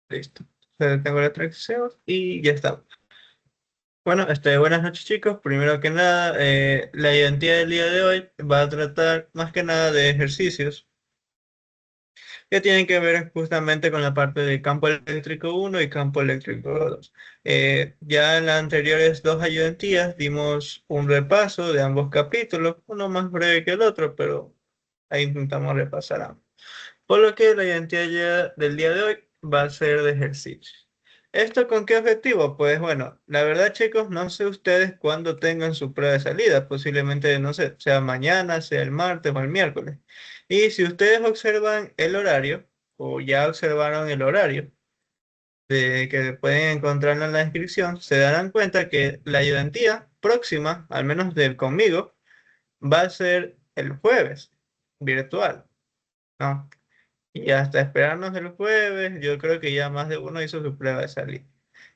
Listo. Tengo la tracción y ya está. Bueno, buenas noches chicos. Primero que nada, la identidad del día de hoy va a tratar más que nada de ejercicios que tienen que ver justamente con la parte de campo eléctrico uno y campo eléctrico 2. Ya en las anteriores dos ayudantías dimos un repaso de ambos capítulos, uno más breve que el otro, pero ahí intentamos repasar ambos. Por lo que la identidad del día de hoy va a ser de ejercicio. ¿Esto con qué objetivo? Pues bueno, la verdad chicos, no sé ustedes cuándo tengan su prueba de salida, posiblemente, no sé, sea mañana, sea el martes o el miércoles. Y si ustedes observan el horario, o ya observaron el horario de que pueden encontrarlo en la descripción, se darán cuenta que la ayudantía próxima, al menos de conmigo, va a ser el jueves, virtual, ¿no? Y hasta esperarnos el jueves, yo creo que ya más de uno hizo su prueba de salida.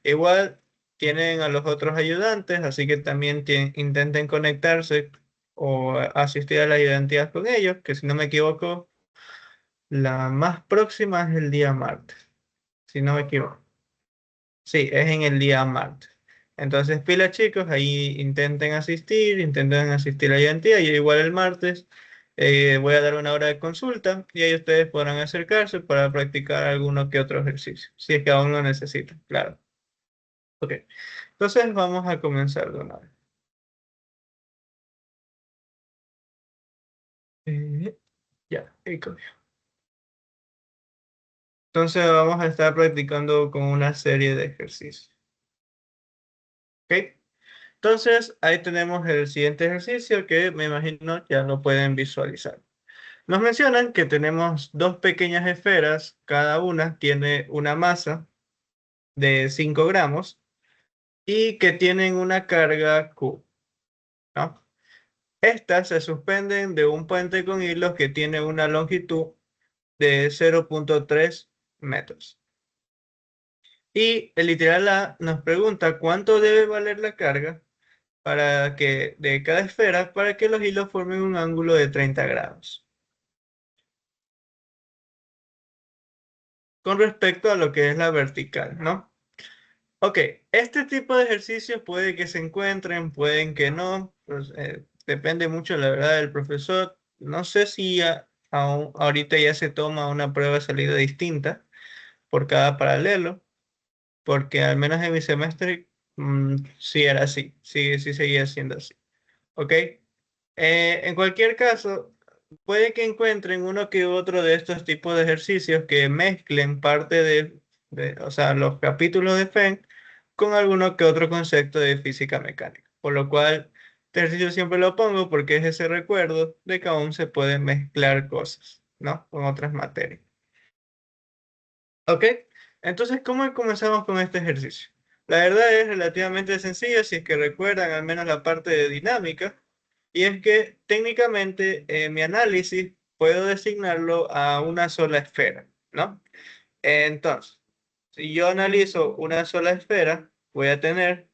Igual tienen a los otros ayudantes, así que también intenten conectarse o asistir a las ayudantías con ellos, que si no me equivoco, la más próxima es el día martes, si no me equivoco. Sí, es en el día martes. Entonces, pila chicos, ahí intenten asistir a la ayudantía, y igual el martes voy a dar una hora de consulta y ahí ustedes podrán acercarse para practicar alguno que otro ejercicio, si es que aún lo necesitan, claro. Ok, entonces vamos a comenzar de una vez. Eh, ya, ahí comienzo. Entonces vamos a estar practicando con una serie de ejercicios. ¿Ok? Entonces ahí tenemos el siguiente ejercicio que me imagino ya lo pueden visualizar. Nos mencionan que tenemos dos pequeñas esferas, cada una tiene una masa de 5 gramos y que tienen una carga Q, ¿no? Estas se suspenden de un puente con hilos que tiene una longitud de 0,3 metros. Y el literal A nos pregunta cuánto debe valer la carga para que, de cada esfera para que los hilos formen un ángulo de 30 grados. Con respecto a lo que es la vertical, ¿no? Ok, este tipo de ejercicios puede que se encuentren, pueden que no, pues, depende mucho, la verdad, del profesor. No sé si ahorita ya se toma una prueba de salida distinta por cada paralelo, porque al menos en mi semestre sí era así, sí seguía siendo así. Ok, en cualquier caso, puede que encuentren uno que otro de estos tipos de ejercicios que mezclen parte o sea, los capítulos de FEN con alguno que otro concepto de física mecánica. Por lo cual, este ejercicio siempre lo pongo porque es ese recuerdo de que aún se pueden mezclar cosas, ¿no? Con otras materias. ¿Ok? Entonces, ¿cómo comenzamos con este ejercicio? La verdad es relativamente sencilla si es que recuerdan al menos la parte de dinámica. Y es que técnicamente mi análisis puedo designarlo a una sola esfera, ¿no? Entonces, si yo analizo una sola esfera, voy a tener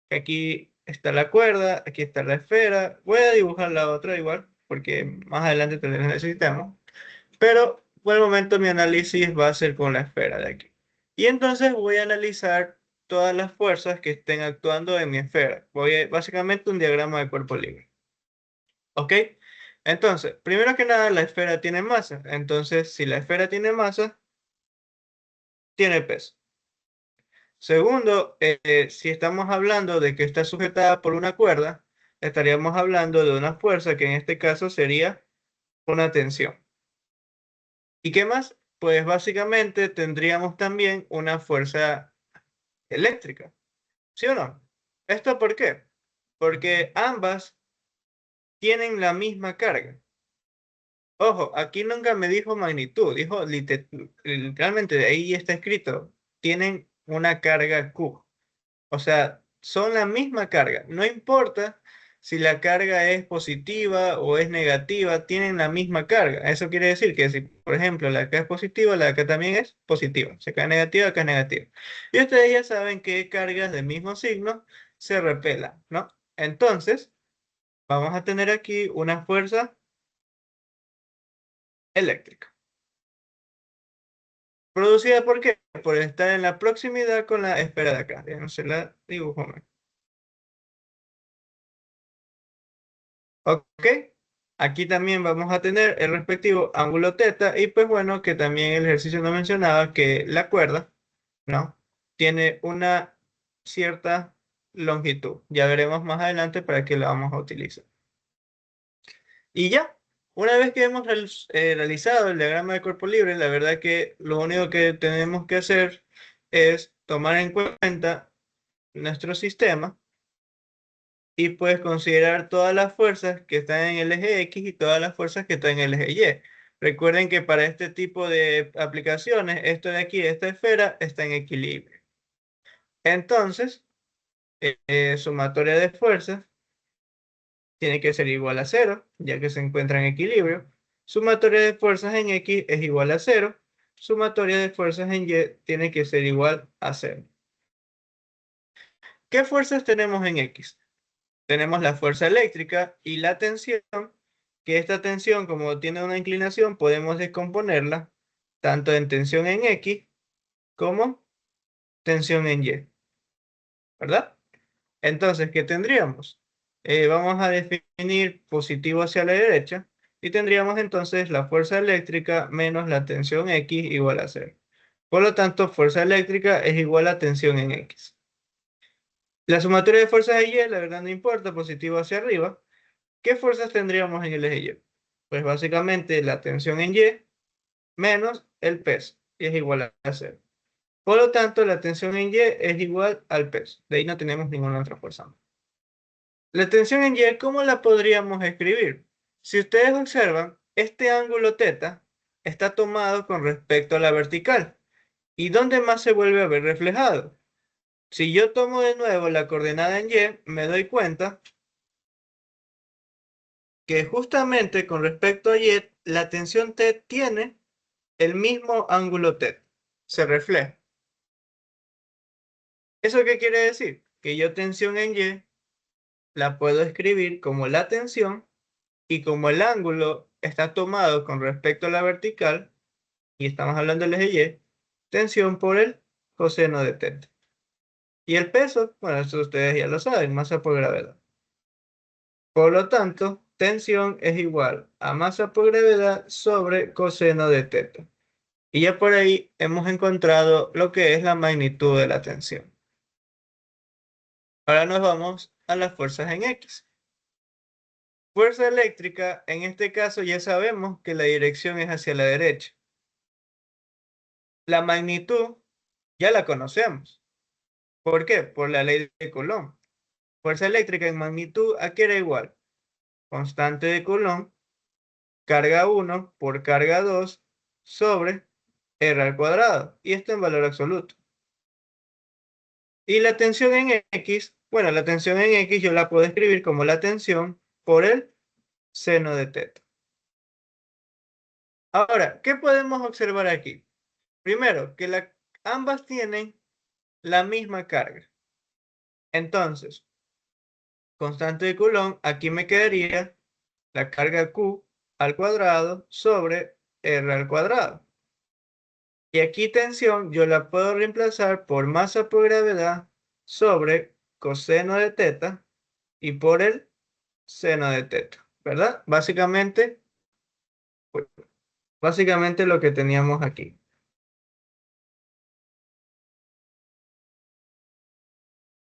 que aquí está la cuerda, aquí está la esfera. Voy a dibujar la otra igual, porque más adelante también la necesitamos. Pero por el momento mi análisis va a ser con la esfera de aquí. Y entonces voy a analizar todas las fuerzas que estén actuando en mi esfera. Básicamente un diagrama de cuerpo libre. ¿Ok? Entonces, primero que nada, la esfera tiene masa. Entonces, si la esfera tiene masa, tiene peso. Segundo, si estamos hablando de que está sujetada por una cuerda, estaríamos hablando de una fuerza que en este caso sería una tensión. ¿Y qué más? Pues básicamente tendríamos también una fuerza eléctrica. ¿Sí o no? ¿Esto por qué? Porque ambas tienen la misma carga. Ojo, aquí nunca me dijo magnitud, dijo literalmente, ahí está escrito, tienen una carga Q. O sea, son la misma carga. No importa si la carga es positiva o es negativa, tienen la misma carga. Eso quiere decir que si, por ejemplo, la de acá es positiva, la de acá también es positiva. Si acá es negativa, acá es negativa. Y ustedes ya saben que cargas del mismo signo se repelan, ¿no? Entonces, vamos a tener aquí una fuerza eléctrica. ¿Producida por qué? Por estar en la proximidad con la esfera de acá. Ya no se la dibujo más. ¿Ok? Aquí también vamos a tener el respectivo ángulo teta y pues bueno, que también el ejercicio nos mencionaba que la cuerda, ¿no? Tiene una cierta longitud. Ya veremos más adelante para qué la vamos a utilizar. Y ya, una vez que hemos realizado el diagrama de cuerpo libre, la verdad que lo único que tenemos que hacer es tomar en cuenta nuestro sistema y pues considerar todas las fuerzas que están en el eje X y todas las fuerzas que están en el eje Y. Recuerden que para este tipo de aplicaciones, esto de aquí, esta esfera, está en equilibrio. Entonces, sumatoria de fuerzas tiene que ser igual a cero, ya que se encuentra en equilibrio. Sumatoria de fuerzas en X es igual a cero. Sumatoria de fuerzas en Y tiene que ser igual a cero. ¿Qué fuerzas tenemos en X? Tenemos la fuerza eléctrica y la tensión, que esta tensión, como tiene una inclinación, podemos descomponerla tanto en tensión en X como tensión en Y, ¿verdad? Entonces, ¿qué tendríamos? Vamos a definir positivo hacia la derecha y tendríamos entonces la fuerza eléctrica menos la tensión X igual a cero. Por lo tanto, fuerza eléctrica es igual a tensión en X. La sumatoria de fuerzas de Y, la verdad no importa, positivo hacia arriba. ¿Qué fuerzas tendríamos en el eje Y? Pues básicamente la tensión en Y menos el peso, y es igual a cero. Por lo tanto, la tensión en Y es igual al peso. De ahí no tenemos ninguna otra fuerza más. La tensión en Y, ¿cómo la podríamos escribir? Si ustedes observan, este ángulo teta está tomado con respecto a la vertical. ¿Y dónde más se vuelve a ver reflejado? Si yo tomo de nuevo la coordenada en Y, me doy cuenta que justamente con respecto a Y, la tensión T tiene el mismo ángulo T. Se refleja. ¿Eso qué quiere decir? Que yo tensión en Y la puedo escribir como la tensión y como el ángulo está tomado con respecto a la vertical, y estamos hablando del eje Y, tensión por el coseno de θ. Y el peso, bueno, eso ustedes ya lo saben, masa por gravedad. Por lo tanto, tensión es igual a masa por gravedad sobre coseno de θ. Y ya por ahí hemos encontrado lo que es la magnitud de la tensión. Ahora nos vamos a las fuerzas en X. Fuerza eléctrica, en este caso ya sabemos que la dirección es hacia la derecha. La magnitud ya la conocemos. ¿Por qué? Por la ley de Coulomb. Fuerza eléctrica en magnitud, ¿a qué era igual? Constante de Coulomb, carga 1 por carga 2 sobre R al cuadrado. Y esto en valor absoluto. Y la tensión en X, bueno, la tensión en X yo la puedo escribir como la tensión por el seno de θ. Ahora, ¿qué podemos observar aquí? Primero, que ambas tienen la misma carga. Entonces, constante de Coulomb, aquí me quedaría la carga Q al cuadrado sobre R al cuadrado. Y aquí tensión yo la puedo reemplazar por masa por gravedad sobre coseno de θ y por el seno de θ, ¿verdad? Pues, básicamente lo que teníamos aquí.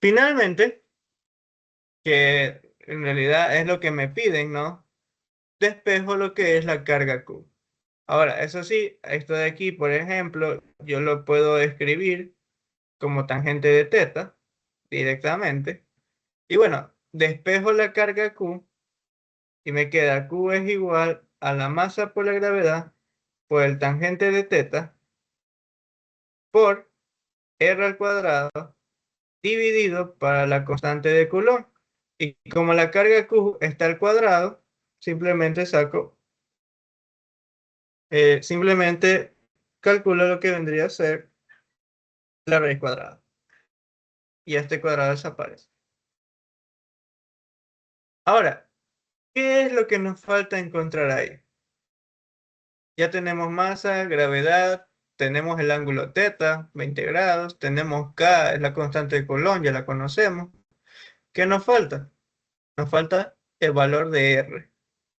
Finalmente, que en realidad es lo que me piden, ¿no? Despejo lo que es la carga Q. Ahora, eso sí, esto de aquí, por ejemplo, yo lo puedo escribir como tangente de θ directamente. Y bueno, despejo la carga Q y me queda Q es igual a la masa por la gravedad por el tangente de θ por R al cuadrado dividido para la constante de Coulomb. Y como la carga Q está al cuadrado, simplemente simplemente calculo lo que vendría a ser la raíz cuadrada. Y este cuadrado desaparece. Ahora, ¿qué es lo que nos falta encontrar ahí? Ya tenemos masa, gravedad, tenemos el ángulo teta, 20 grados, tenemos K, es la constante de Coulomb, ya la conocemos. ¿Qué nos falta? Nos falta el valor de R,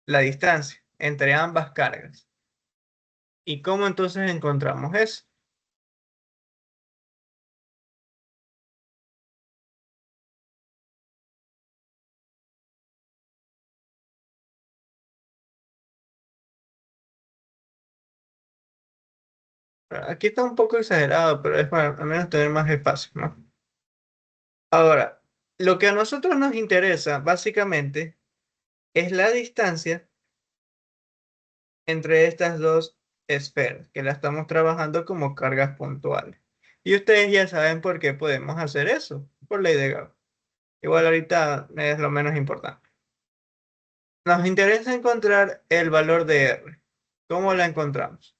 la distancia entre ambas cargas. ¿Y cómo entonces encontramos eso? Aquí está un poco exagerado, pero es para al menos tener más espacio, ¿no? Ahora, lo que a nosotros nos interesa básicamente es la distancia entre estas dos esferas, que la estamos trabajando como cargas puntuales. Y ustedes ya saben por qué podemos hacer eso, por ley de Gauss. Igual ahorita es lo menos importante. Nos interesa encontrar el valor de R. ¿Cómo la encontramos?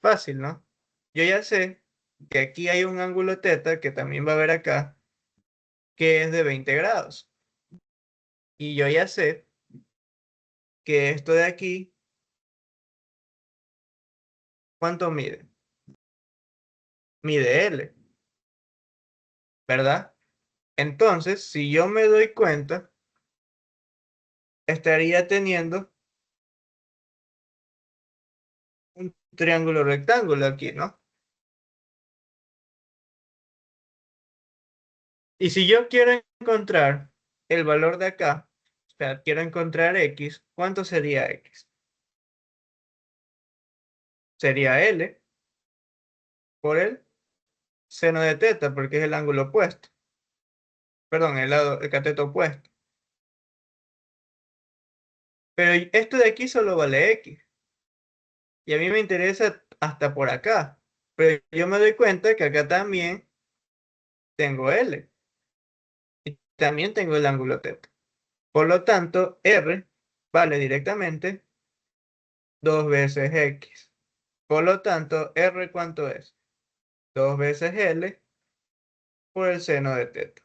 Fácil, ¿no? Yo ya sé que aquí hay un ángulo teta, que también va a haber acá, que es de 20 grados. Y yo ya sé que esto de aquí, ¿cuánto mide? Mide L, ¿verdad? Entonces, si yo me doy cuenta, estaría teniendo un triángulo rectángulo aquí, ¿no? Y si yo quiero encontrar el valor de acá, o sea, quiero encontrar X, ¿cuánto sería X? Sería L por el seno de teta, porque es el ángulo opuesto. Perdón, el cateto opuesto. Pero esto de aquí solo vale X. Y a mí me interesa hasta por acá. Pero yo me doy cuenta que acá también tengo L. Y también tengo el ángulo teta. Por lo tanto, R vale directamente 2 veces X. Por lo tanto, R ¿cuánto es? 2 veces L por el seno de teta.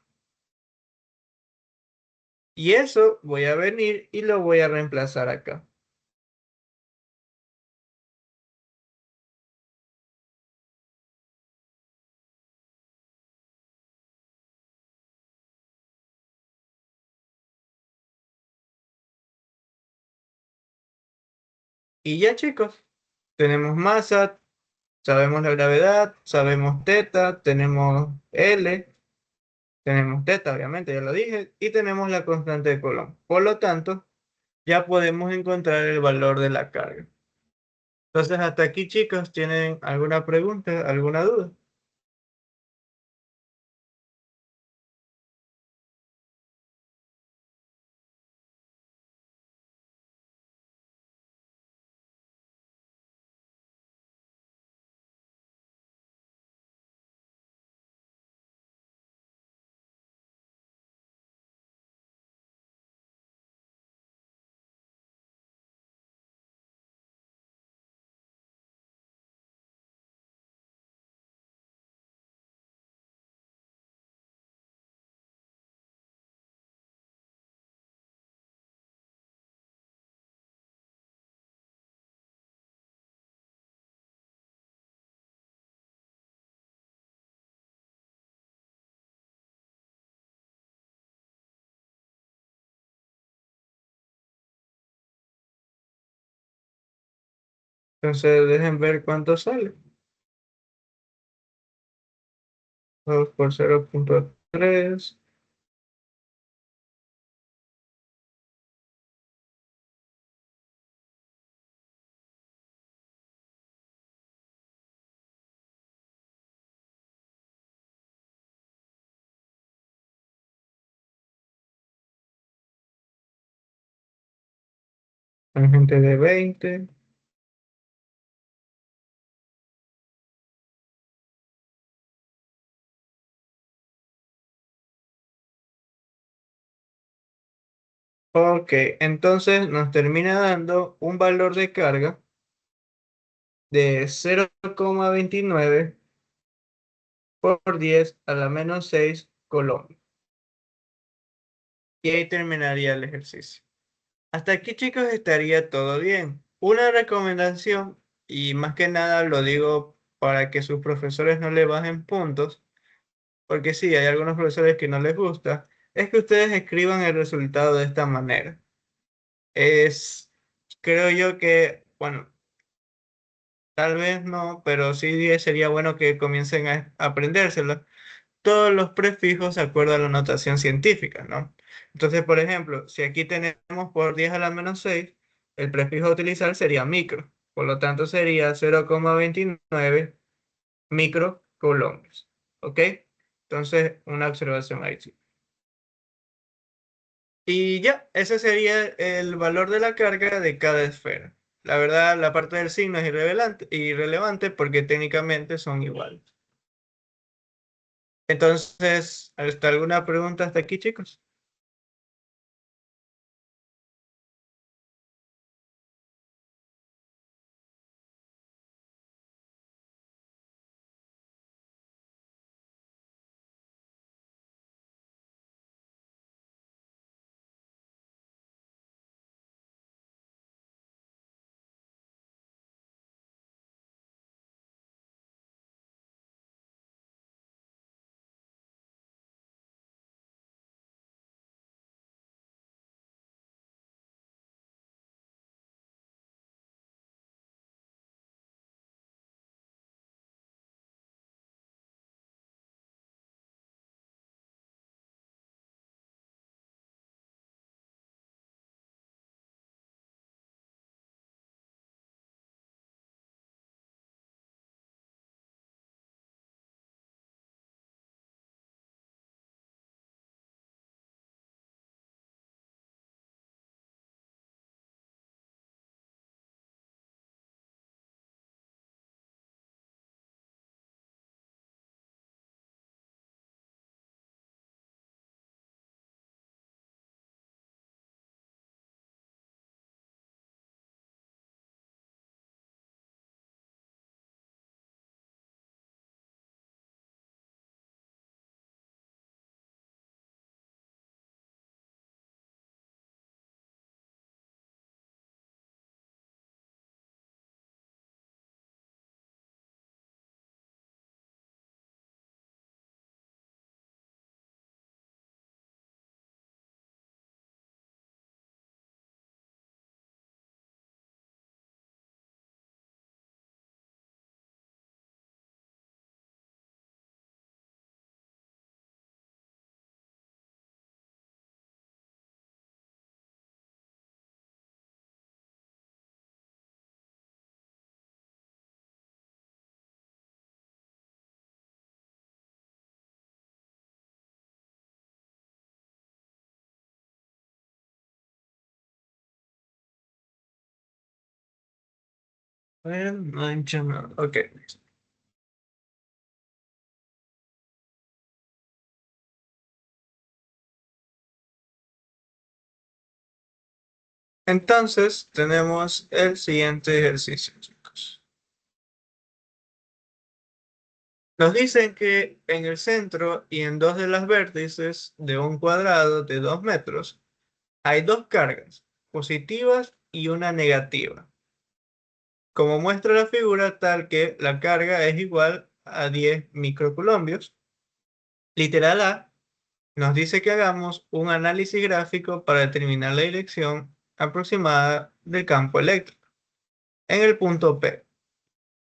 Y eso voy a venir y lo voy a reemplazar acá. Y ya chicos, tenemos masa, sabemos la gravedad, sabemos teta, tenemos L, tenemos teta, obviamente, ya lo dije, y tenemos la constante de Coulomb. Por lo tanto, ya podemos encontrar el valor de la carga. Entonces, hasta aquí, chicos, ¿tienen alguna pregunta, alguna duda? Entonces, dejen ver cuánto sale. 2 por 0,3. Tangente de 20. Ok, entonces nos termina dando un valor de carga de 0,29 por 10 a la menos 6 Coulomb. Y ahí terminaría el ejercicio. Hasta aquí, chicos, estaría todo bien. Una recomendación, y más que nada lo digo para que sus profesores no le bajen puntos, porque sí, hay algunos profesores que no les gusta, es que ustedes escriban el resultado de esta manera. Es, creo yo que, bueno, tal vez no, pero sí sería bueno que comiencen a aprendérselo todos los prefijos de acuerdo a la notación científica, ¿no? Entonces, por ejemplo, si aquí tenemos por 10 a la menos 6, el prefijo a utilizar sería micro. Por lo tanto, sería 0,29 microcoulombios. ¿Ok? Entonces, una observación ahí. Sí. Y ya, ese sería el valor de la carga de cada esfera. La verdad, la parte del signo es irrelevante porque técnicamente son iguales. Entonces, ¿hasta alguna pregunta hasta aquí, chicos? No he hecho nada. Ok. Entonces, tenemos el siguiente ejercicio, chicos. Nos dicen que en el centro y en dos de las vértices de un cuadrado de 2 metros hay dos cargas, positivas y una negativa. Como muestra la figura tal que la carga es igual a 10 microcoulombios. Literal A nos dice que hagamos un análisis gráfico para determinar la dirección aproximada del campo eléctrico en el punto P.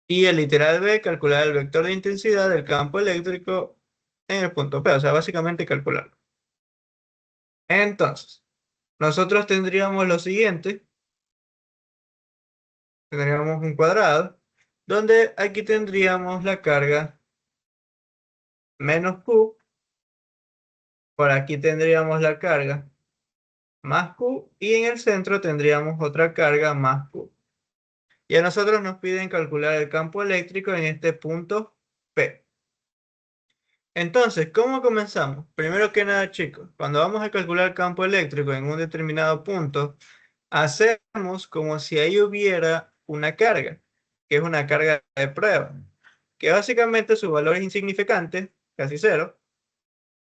Y el literal B, calcular el vector de intensidad del campo eléctrico en el punto P. O sea, básicamente calcularlo. Entonces, nosotros tendríamos lo siguiente. Tendríamos un cuadrado, donde aquí tendríamos la carga menos Q. Por aquí tendríamos la carga más Q. Y en el centro tendríamos otra carga más Q. Y a nosotros nos piden calcular el campo eléctrico en este punto P. Entonces, ¿cómo comenzamos? Primero que nada, chicos, cuando vamos a calcular campo eléctrico en un determinado punto, hacemos como si ahí hubiera una carga, que es una carga de prueba, que básicamente su valor es insignificante, casi cero,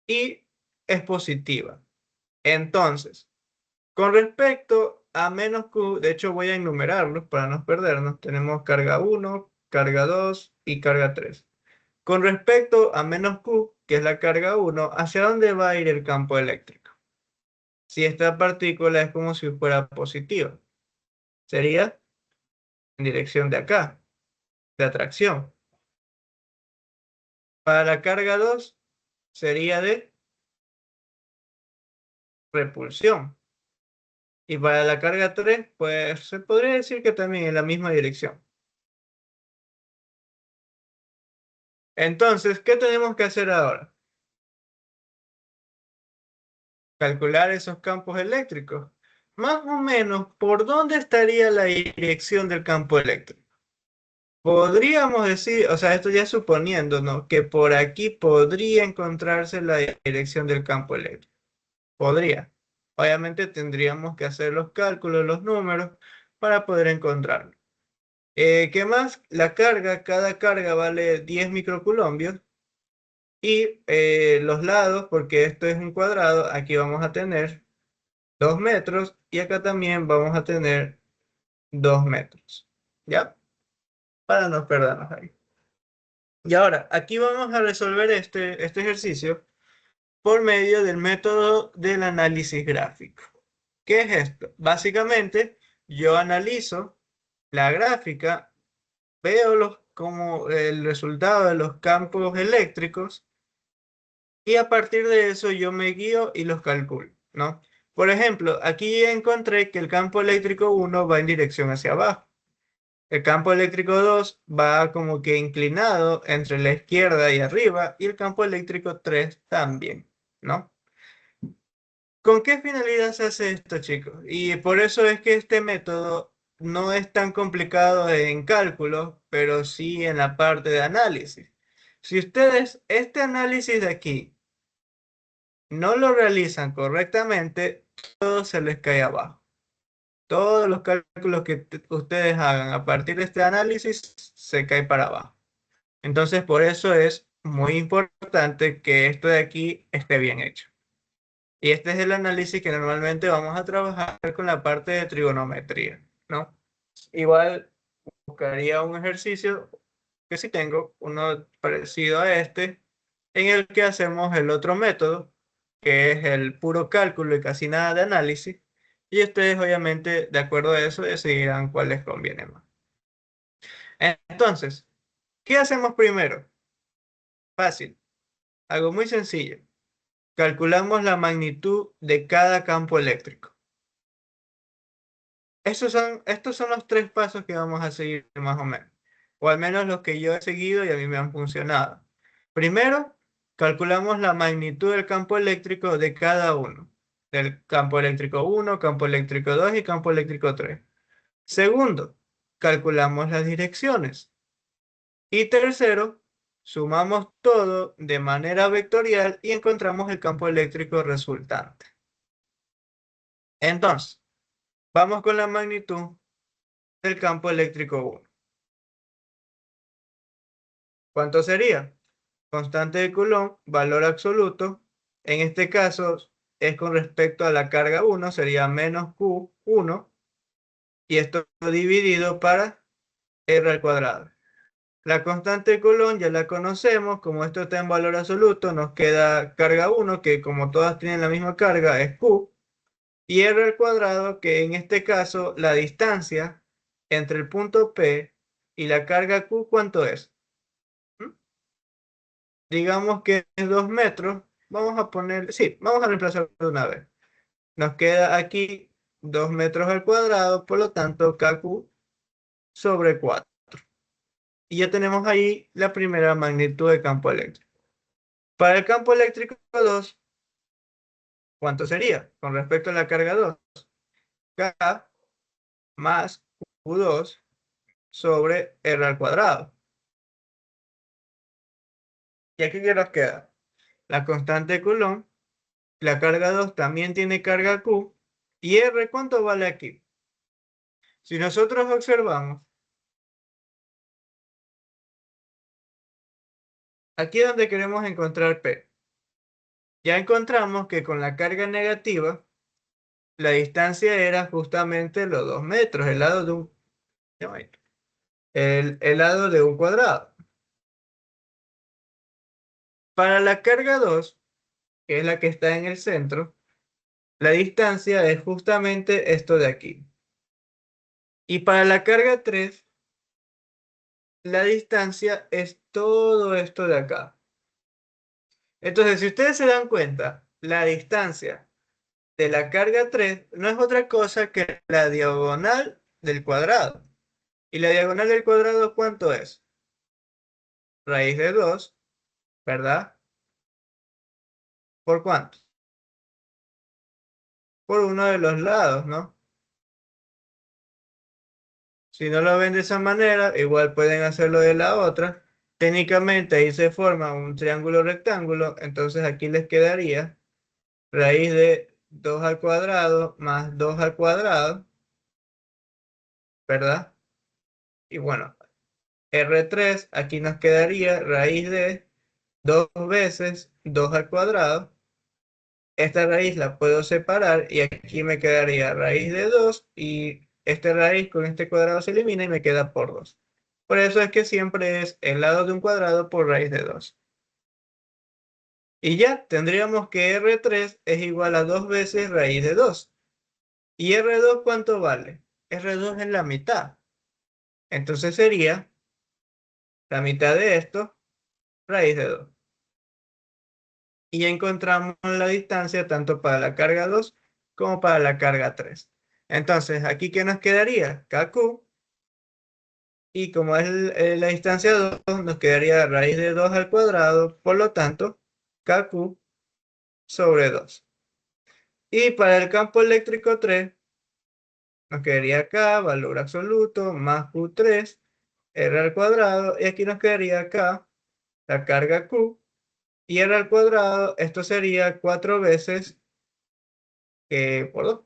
y es positiva. Entonces, con respecto a menos Q, de hecho voy a enumerarlos para no perdernos, tenemos carga 1, carga 2 y carga 3. Con respecto a menos Q, que es la carga 1, ¿hacia dónde va a ir el campo eléctrico? Si esta partícula es como si fuera positiva, sería en dirección de acá, de atracción. Para la carga 2 sería de repulsión. Y para la carga 3, pues se podría decir que también en la misma dirección. Entonces, ¿qué tenemos que hacer ahora? Calcular esos campos eléctricos. Más o menos, ¿por dónde estaría la dirección del campo eléctrico? Podríamos decir, o sea, esto ya suponiendo, ¿no? Que por aquí podría encontrarse la dirección del campo eléctrico. Podría. Obviamente tendríamos que hacer los cálculos, los números, para poder encontrarlo. ¿Qué más? La carga, cada carga vale 10 microcoulombios. Y los lados, porque esto es un cuadrado, aquí vamos a tener 2 metros y acá también vamos a tener 2 metros. ¿Ya? Para no perdernos ahí. Y ahora, aquí vamos a resolver este ejercicio por medio del método del análisis gráfico. ¿Qué es esto? Básicamente, yo analizo la gráfica, veo como el resultado de los campos eléctricos y a partir de eso yo me guío y los calculo, ¿no? Por ejemplo, aquí encontré que el campo eléctrico 1 va en dirección hacia abajo. El campo eléctrico 2 va como que inclinado entre la izquierda y arriba y el campo eléctrico 3 también, ¿no? ¿Con qué finalidad se hace esto, chicos? Y por eso es que este método no es tan complicado en cálculo, pero sí en la parte de análisis. Si ustedes este análisis de aquí no lo realizan correctamente, todo se les cae abajo. Todos los cálculos que ustedes hagan a partir de este análisis se cae para abajo. Entonces, por eso es muy importante que esto de aquí esté bien hecho. Y este es el análisis que normalmente vamos a trabajar con la parte de trigonometría, ¿no? Igual buscaría un ejercicio que sí tengo, uno parecido a este, en el que hacemos el otro método, que es el puro cálculo y casi nada de análisis, y ustedes obviamente de acuerdo a eso decidirán cuál les conviene más. Entonces, ¿qué hacemos primero? Fácil, algo muy sencillo. Calculamos la magnitud de cada campo eléctrico. Estos son los tres pasos que vamos a seguir más o menos, o al menos los que yo he seguido y a mí me han funcionado. Primero, calculamos la magnitud del campo eléctrico de cada uno, del campo eléctrico 1, campo eléctrico 2 y campo eléctrico 3. Segundo, calculamos las direcciones. Y tercero, sumamos todo de manera vectorial y encontramos el campo eléctrico resultante. Entonces, vamos con la magnitud del campo eléctrico 1. ¿Cuánto sería? Constante de Coulomb, valor absoluto. En este caso es con respecto a la carga 1, sería menos Q1. Y esto dividido para R al cuadrado. La constante de Coulomb ya la conocemos. Como esto está en valor absoluto, nos queda carga 1, que como todas tienen la misma carga, es Q. Y R al cuadrado, que en este caso la distancia entre el punto P y la carga Q, ¿cuánto es? ¿Mm? Digamos que es 2 metros. Vamos a poner, sí, vamos a reemplazarlo de una vez. Nos queda aquí 2 metros al cuadrado, por lo tanto, KQ sobre 4. Y ya tenemos ahí la primera magnitud de campo eléctrico. Para el campo eléctrico 2, ¿cuánto sería? Con respecto a la carga 2, K más Q2 sobre R al cuadrado. ¿Y aquí qué nos queda? La constante de Coulomb, la carga 2 también tiene carga Q, y R, ¿cuánto vale aquí? Si nosotros observamos, aquí es donde queremos encontrar P. Ya encontramos que con la carga negativa, la distancia era justamente los 2 metros, el lado de un... el lado de un cuadrado. Para la carga 2, que es la que está en el centro, la distancia es justamente esto de aquí. Y para la carga 3, la distancia es todo esto de acá. Entonces, si ustedes se dan cuenta, la distancia de la carga 3 no es otra cosa que la diagonal del cuadrado. ¿Y la diagonal del cuadrado cuánto es? Raíz de 2, ¿verdad? ¿Por cuánto? Por uno de los lados, ¿no? Si no lo ven de esa manera, igual pueden hacerlo de la otra. Técnicamente ahí se forma un triángulo rectángulo, entonces aquí les quedaría raíz de 2 al cuadrado más 2 al cuadrado, ¿verdad? Y bueno, R3 aquí nos quedaría raíz de 2 veces 2 al cuadrado. Esta raíz la puedo separar y aquí me quedaría raíz de 2 y esta raíz con este cuadrado se elimina y me queda por 2. Por eso es que siempre es el lado de un cuadrado por raíz de 2. Y ya tendríamos que R3 es igual a 2 veces raíz de 2. ¿Y R2 cuánto vale? R2 es la mitad. Entonces sería la mitad de esto, raíz de 2. Y ya encontramos la distancia tanto para la carga 2 como para la carga 3. Entonces, ¿aquí qué nos quedaría? KQ. Y como es la distancia 2, nos quedaría raíz de 2 al cuadrado. Por lo tanto, KQ sobre 2. Y para el campo eléctrico 3, nos quedaría K, valor absoluto, más Q3, R al cuadrado. Y aquí nos quedaría K, la carga Q. Y R al cuadrado, esto sería 4 veces por 2,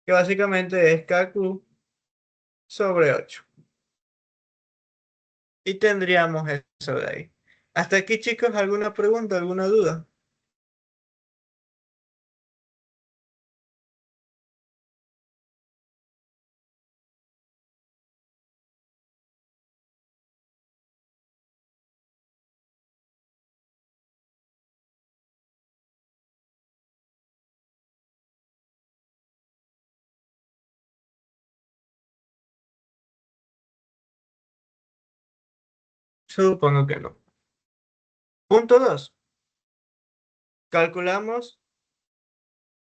que básicamente es KQ sobre 8. Y tendríamos eso de ahí. Hasta aquí, chicos, ¿alguna pregunta, alguna duda? Supongo que no. Punto 2. Calculamos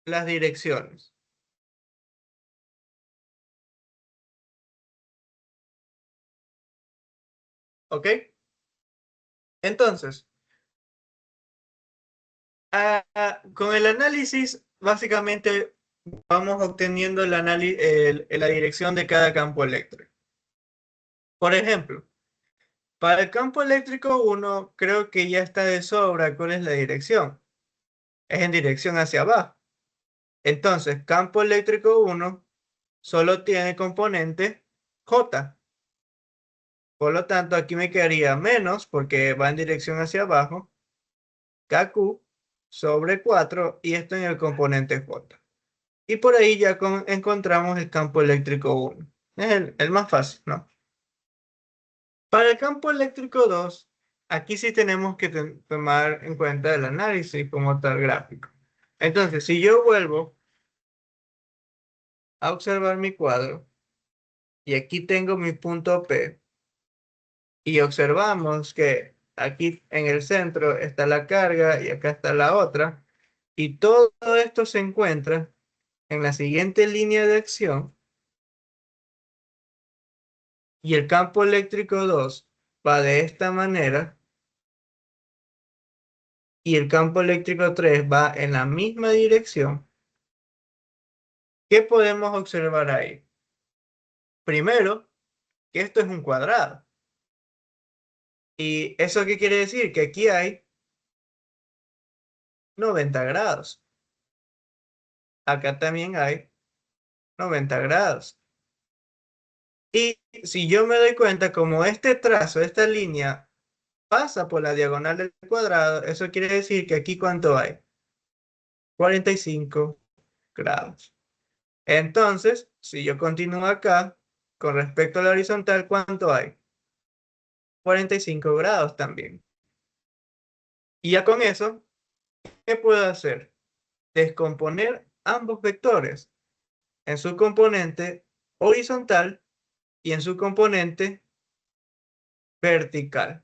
las direcciones. ¿Ok? Entonces, con el análisis, básicamente vamos obteniendo la dirección de cada campo eléctrico. Por ejemplo, para el campo eléctrico 1, creo que ya está de sobra cuál es la dirección. Es en dirección hacia abajo. Entonces, campo eléctrico 1 solo tiene componente J. Por lo tanto, aquí me quedaría menos, porque va en dirección hacia abajo, KQ sobre 4 y esto en el componente J. Y por ahí ya encontramos el campo eléctrico 1. Es el más fácil, ¿no? Para el campo eléctrico 2, aquí sí tenemos que tomar en cuenta el análisis como tal gráfico. Entonces, si yo vuelvo a observar mi cuadro y aquí tengo mi punto P y observamos que aquí en el centro está la carga y acá está la otra y todo esto se encuentra en la siguiente línea de acción y el campo eléctrico 2 va de esta manera y el campo eléctrico 3 va en la misma dirección. ¿Qué podemos observar ahí? Primero, que esto es un cuadrado. ¿Y eso qué quiere decir? Que aquí hay 90 grados. Acá también hay 90 grados. Y si yo me doy cuenta, como este trazo, esta línea pasa por la diagonal del cuadrado, eso quiere decir que aquí ¿cuánto hay? 45 grados. Entonces, si yo continúo acá, con respecto a la horizontal, ¿cuánto hay? 45 grados también. Y ya con eso, ¿qué puedo hacer? Descomponer ambos vectores en su componente horizontal y en su componente vertical.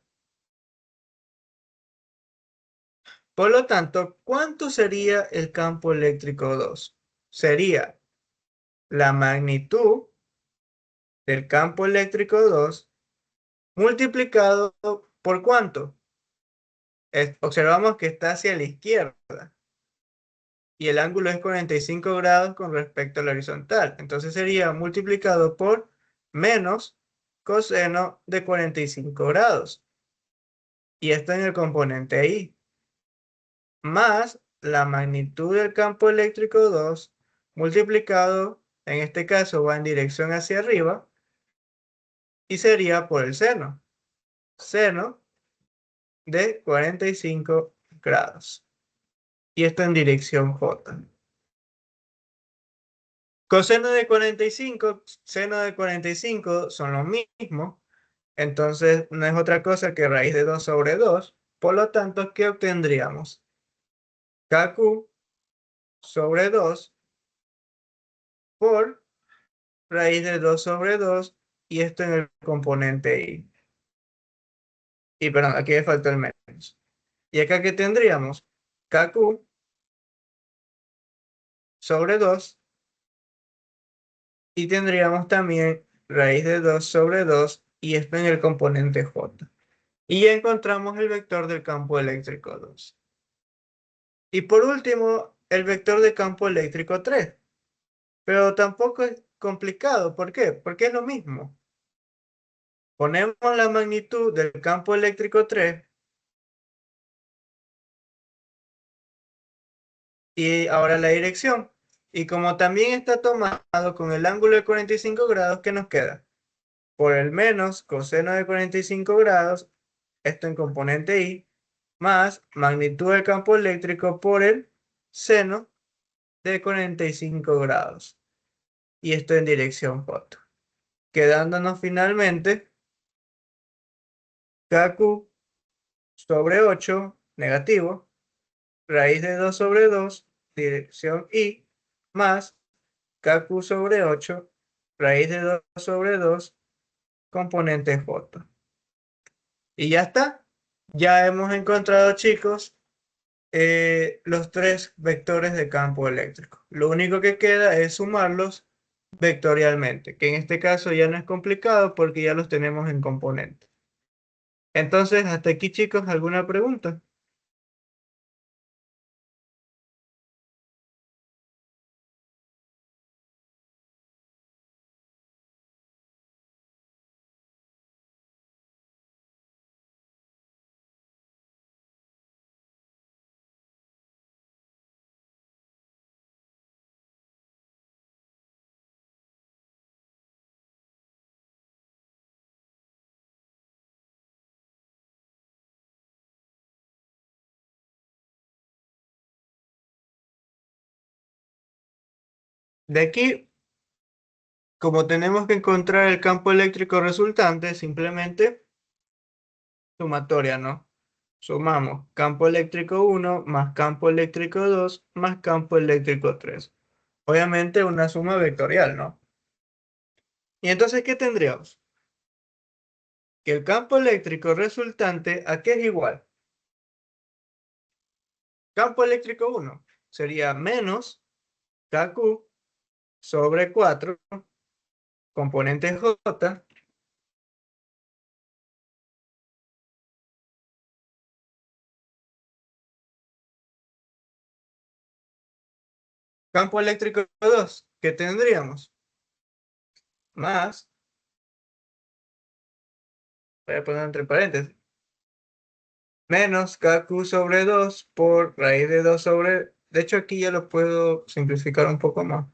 Por lo tanto, ¿cuánto sería el campo eléctrico 2? Sería la magnitud del campo eléctrico 2 multiplicado por ¿cuánto? Observamos que está hacia la izquierda y el ángulo es 45 grados con respecto a la horizontal. Entonces sería multiplicado por menos coseno de 45 grados. Y esto en el componente I, más la magnitud del campo eléctrico 2 multiplicado, en este caso va en dirección hacia arriba, y sería por el seno. Seno de 45 grados. Y esto en dirección J. Coseno de 45, seno de 45 son lo mismo. Entonces no es otra cosa que raíz de 2 sobre 2. Por lo tanto, ¿qué obtendríamos? KQ sobre 2 por raíz de 2 sobre 2. Y esto en el componente I. Y perdón, aquí me falta el menos. Y acá ¿qué tendríamos? KQ sobre 2. Y tendríamos también raíz de 2 sobre 2 y esto en el componente J. Y ya encontramos el vector del campo eléctrico 2. Y por último, el vector de campo eléctrico 3. Pero tampoco es complicado. ¿Por qué? Porque es lo mismo. Ponemos la magnitud del campo eléctrico 3 y ahora la dirección. Y como también está tomado con el ángulo de 45 grados, ¿qué nos queda? Por el menos coseno de 45 grados, esto en componente I, más magnitud del campo eléctrico por el seno de 45 grados. Y esto en dirección J. Quedándonos finalmente KQ sobre 8 negativo, raíz de 2 sobre 2, dirección I, más KQ sobre 8, raíz de 2 sobre 2, componente J. Y ya está. Ya hemos encontrado, chicos, los tres vectores de campo eléctrico. Lo único que queda es sumarlos vectorialmente, que en este caso ya no es complicado porque ya los tenemos en componente. Entonces, hasta aquí, chicos, ¿alguna pregunta? De aquí, como tenemos que encontrar el campo eléctrico resultante, simplemente sumatoria, ¿no? Sumamos campo eléctrico 1 más campo eléctrico 2 más campo eléctrico 3. Obviamente una suma vectorial, ¿no? Y entonces, ¿qué tendríamos? Que el campo eléctrico resultante, ¿a qué es igual? Campo eléctrico 1 sería menos KQ sobre 4, componente J, campo eléctrico 2, ¿qué tendríamos? Más, voy a poner entre paréntesis, menos KQ sobre 2 por raíz de 2 sobre... De hecho, aquí ya lo puedo simplificar un poco más.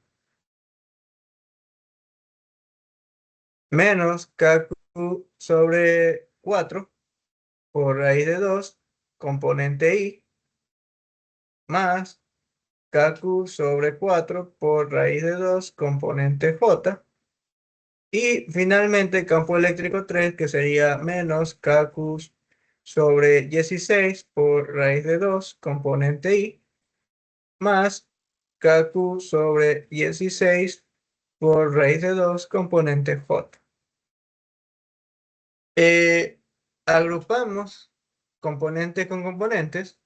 Menos KQ sobre 4 por raíz de 2, componente I, más KQ sobre 4 por raíz de 2, componente J. Y finalmente campo eléctrico 3 que sería menos KQ sobre 16 por raíz de 2 componente I, más KQ sobre 16 por raíz de 2 componente J. Eh, agrupamos componentes con componentes.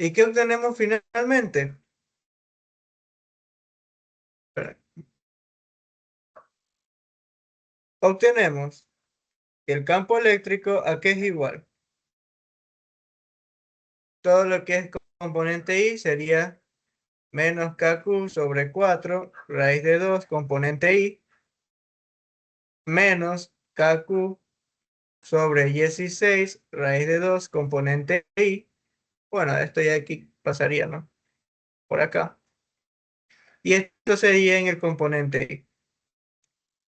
¿Y qué obtenemos finalmente? Espera. Obtenemos que el campo eléctrico a qué es igual. Todo lo que es componente I sería menos KQ sobre 4 raíz de 2 componente I, menos KQ sobre 16 raíz de 2 componente I. Bueno, esto ya aquí pasaría, ¿no? Por acá. Y esto sería en el componente I.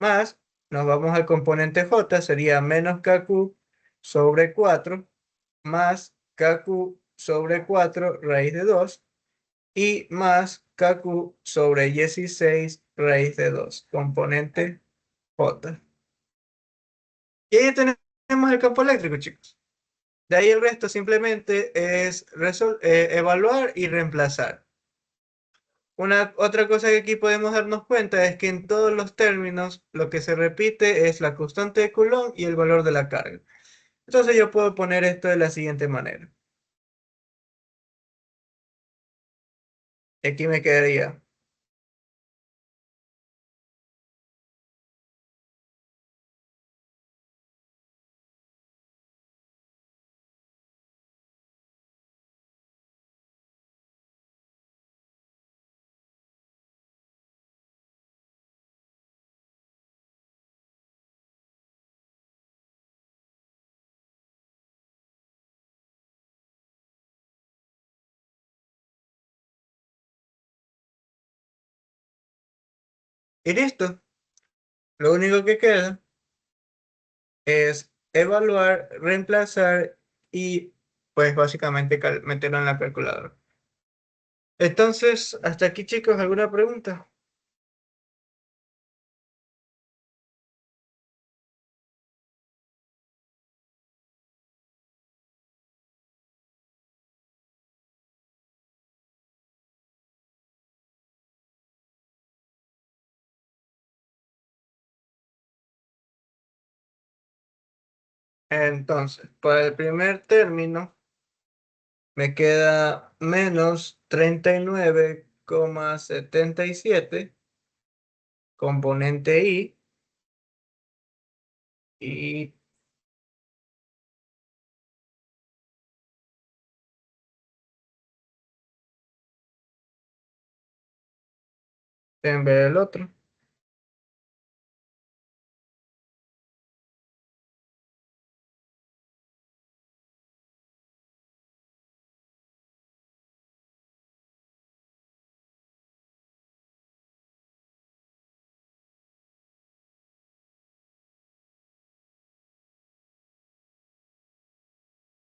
Más, nos vamos al componente J, sería menos KQ sobre 4 más KQ sobre 4 raíz de 2 y más KQ sobre 16 raíz de 2 componente J. Y ahí tenemos el campo eléctrico, chicos. De ahí el resto simplemente es evaluar y reemplazar. Otra cosa que aquí podemos darnos cuenta es que en todos los términos lo que se repite es la constante de Coulomb y el valor de la carga. Entonces yo puedo poner esto de la siguiente manera. Y aquí me quedaría. Y listo. Lo único que queda es evaluar, reemplazar y pues básicamente meterlo en la calculadora. Entonces, hasta aquí chicos, ¿alguna pregunta? Entonces, para el primer término me queda menos 39,77 componente I y en vez del otro.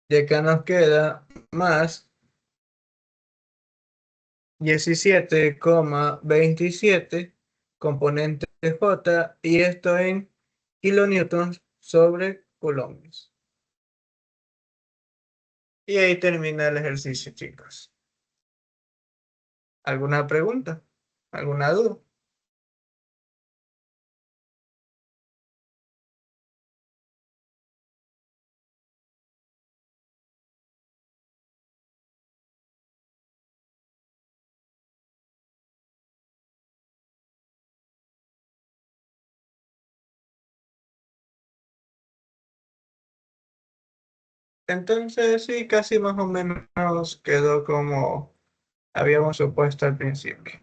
Y acá nos queda más 17,27 componente J y esto en kilonewtons sobre coulombs. Y ahí termina el ejercicio, chicos. ¿Alguna pregunta? ¿Alguna duda? Entonces, sí, casi más o menos quedó como habíamos supuesto al principio.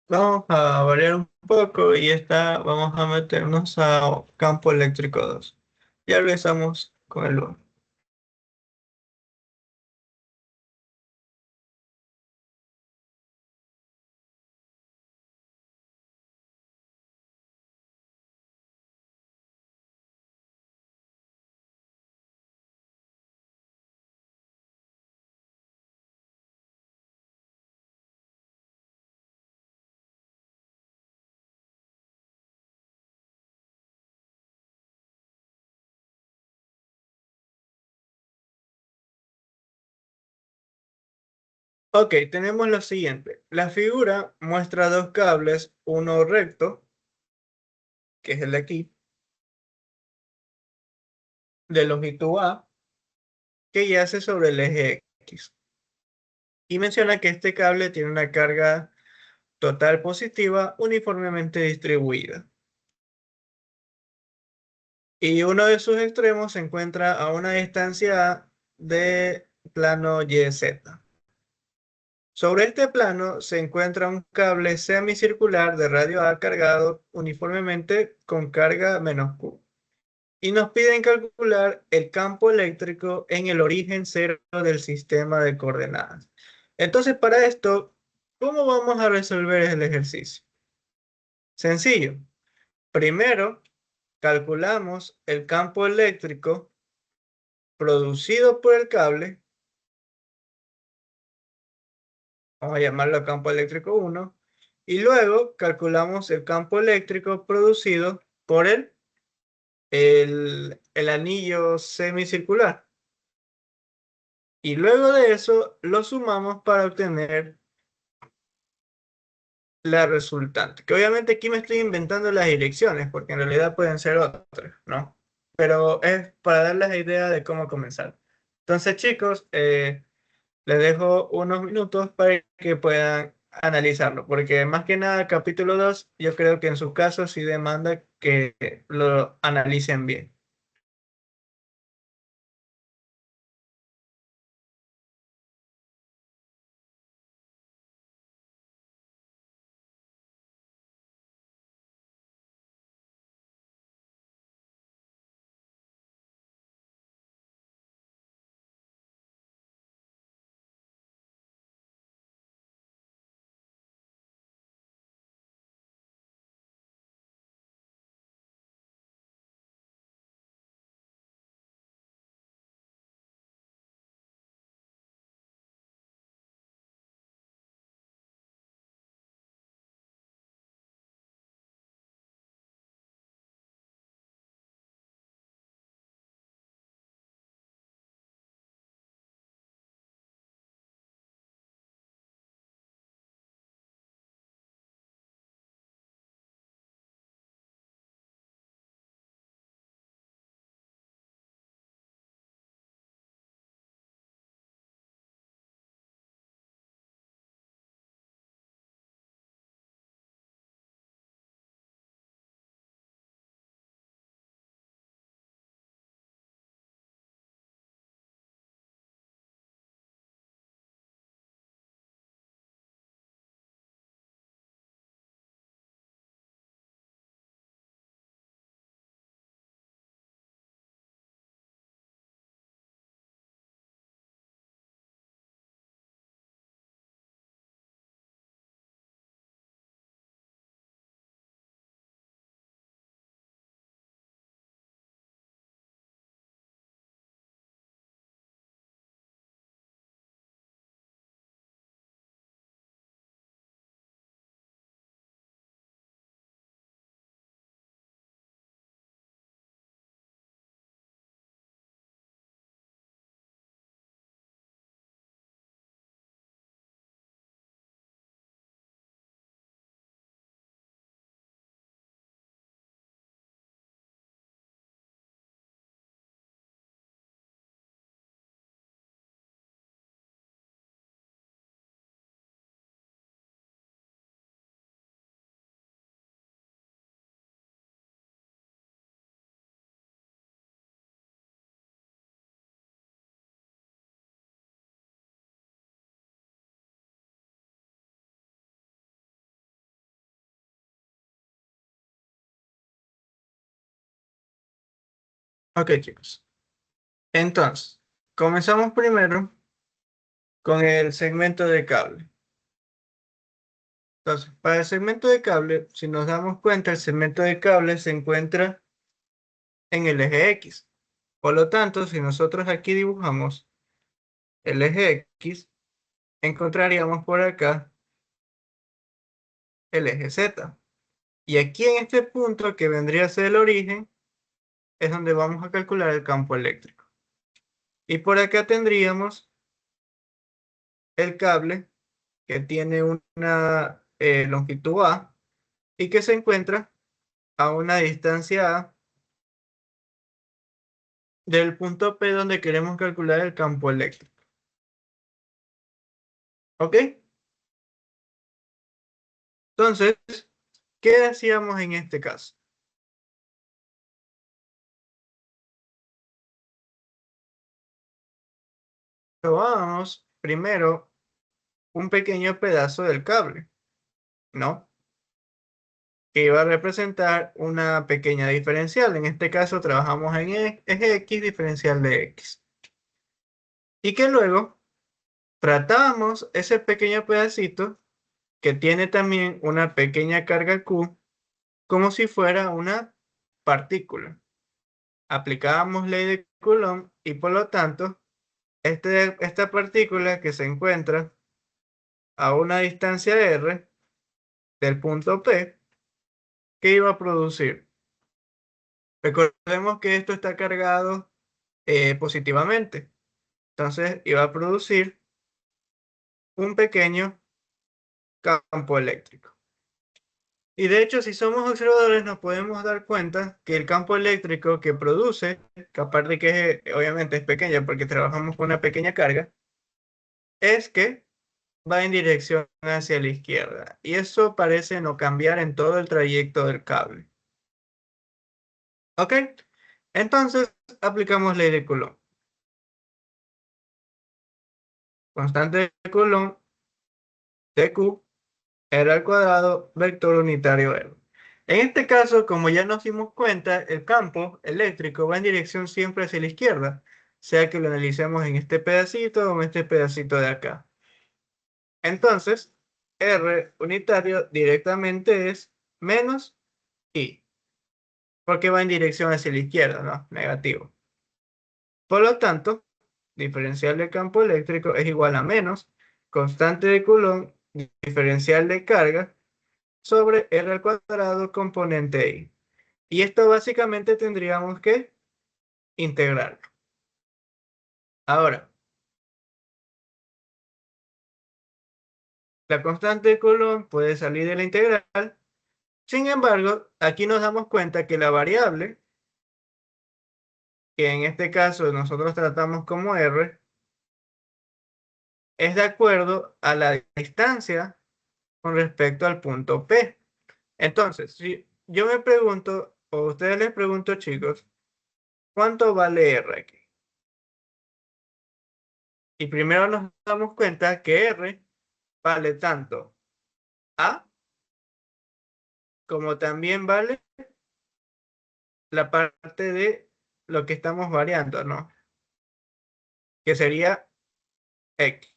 Vamos a variar un poco y esta vamos a meternos a campo eléctrico 2. Ya regresamos con el 1. Ok, tenemos lo siguiente. La figura muestra dos cables, uno recto, que es el de aquí, de longitud A, que yace sobre el eje X. Y menciona que este cable tiene una carga total positiva uniformemente distribuida. Y uno de sus extremos se encuentra a una distancia A de plano YZ. Sobre este plano se encuentra un cable semicircular de radio A cargado uniformemente con carga "-Q". Y nos piden calcular el campo eléctrico en el origen cero del sistema de coordenadas. Entonces, para esto, ¿cómo vamos a resolver el ejercicio? Sencillo. Primero, calculamos el campo eléctrico producido por el cable. Vamos a llamarlo campo eléctrico 1. Y luego calculamos el campo eléctrico producido por el anillo semicircular. Y luego de eso lo sumamos para obtener la resultante. Que obviamente aquí me estoy inventando las direcciones, porque en realidad pueden ser otras, ¿no? Pero es para darles la idea de cómo comenzar. Entonces, chicos, les dejo unos minutos para que puedan analizarlo, porque más que nada, capítulo 2 yo creo que en su caso sí demanda que lo analicen bien. Ok, chicos. Entonces, comenzamos primero con el segmento de cable. Entonces, para el segmento de cable, si nos damos cuenta, el segmento de cable se encuentra en el eje X. Por lo tanto, si nosotros aquí dibujamos el eje X, encontraríamos por acá el eje Z. Y aquí en este punto, que vendría a ser el origen, es donde vamos a calcular el campo eléctrico. Y por acá tendríamos el cable que tiene una longitud A y que se encuentra a una distancia A del punto P donde queremos calcular el campo eléctrico. ¿Ok? Entonces, ¿qué hacíamos en este caso? Tomábamos primero un pequeño pedazo del cable, ¿no? Que iba a representar una pequeña diferencial. En este caso trabajamos en eje X, diferencial de X. Y que luego tratábamos ese pequeño pedacito que tiene también una pequeña carga Q como si fuera una partícula. Aplicábamos ley de Coulomb y por lo tanto esta partícula que se encuentra a una distancia r del punto P, ¿qué iba a producir? Recordemos que esto está cargado positivamente. Entonces iba a producir un pequeño campo eléctrico. Y de hecho, si somos observadores, nos podemos dar cuenta que el campo eléctrico que produce, que aparte que obviamente es pequeño porque trabajamos con una pequeña carga, es que va en dirección hacia la izquierda. Y eso parece no cambiar en todo el trayecto del cable. ¿Ok? Entonces, aplicamos ley de Coulomb. Constante de Coulomb de Q R al cuadrado, vector unitario R. En este caso, como ya nos dimos cuenta, el campo eléctrico va en dirección siempre hacia la izquierda, sea que lo analicemos en este pedacito o en este pedacito de acá. Entonces, R unitario directamente es menos I, porque va en dirección hacia la izquierda, ¿no? Negativo. Por lo tanto, diferencial de campo eléctrico es igual a menos constante de Coulomb, diferencial de carga, sobre R al cuadrado componente I. Y esto básicamente tendríamos que integrarlo. Ahora, la constante de Coulomb puede salir de la integral. Sin embargo, aquí nos damos cuenta que la variable, que en este caso nosotros tratamos como R, es de acuerdo a la distancia con respecto al punto P. Entonces, si yo me pregunto, o ustedes les pregunto, chicos, ¿cuánto vale R aquí? Y primero nos damos cuenta que R vale tanto A como también vale la parte de lo que estamos variando, ¿no? Que sería X.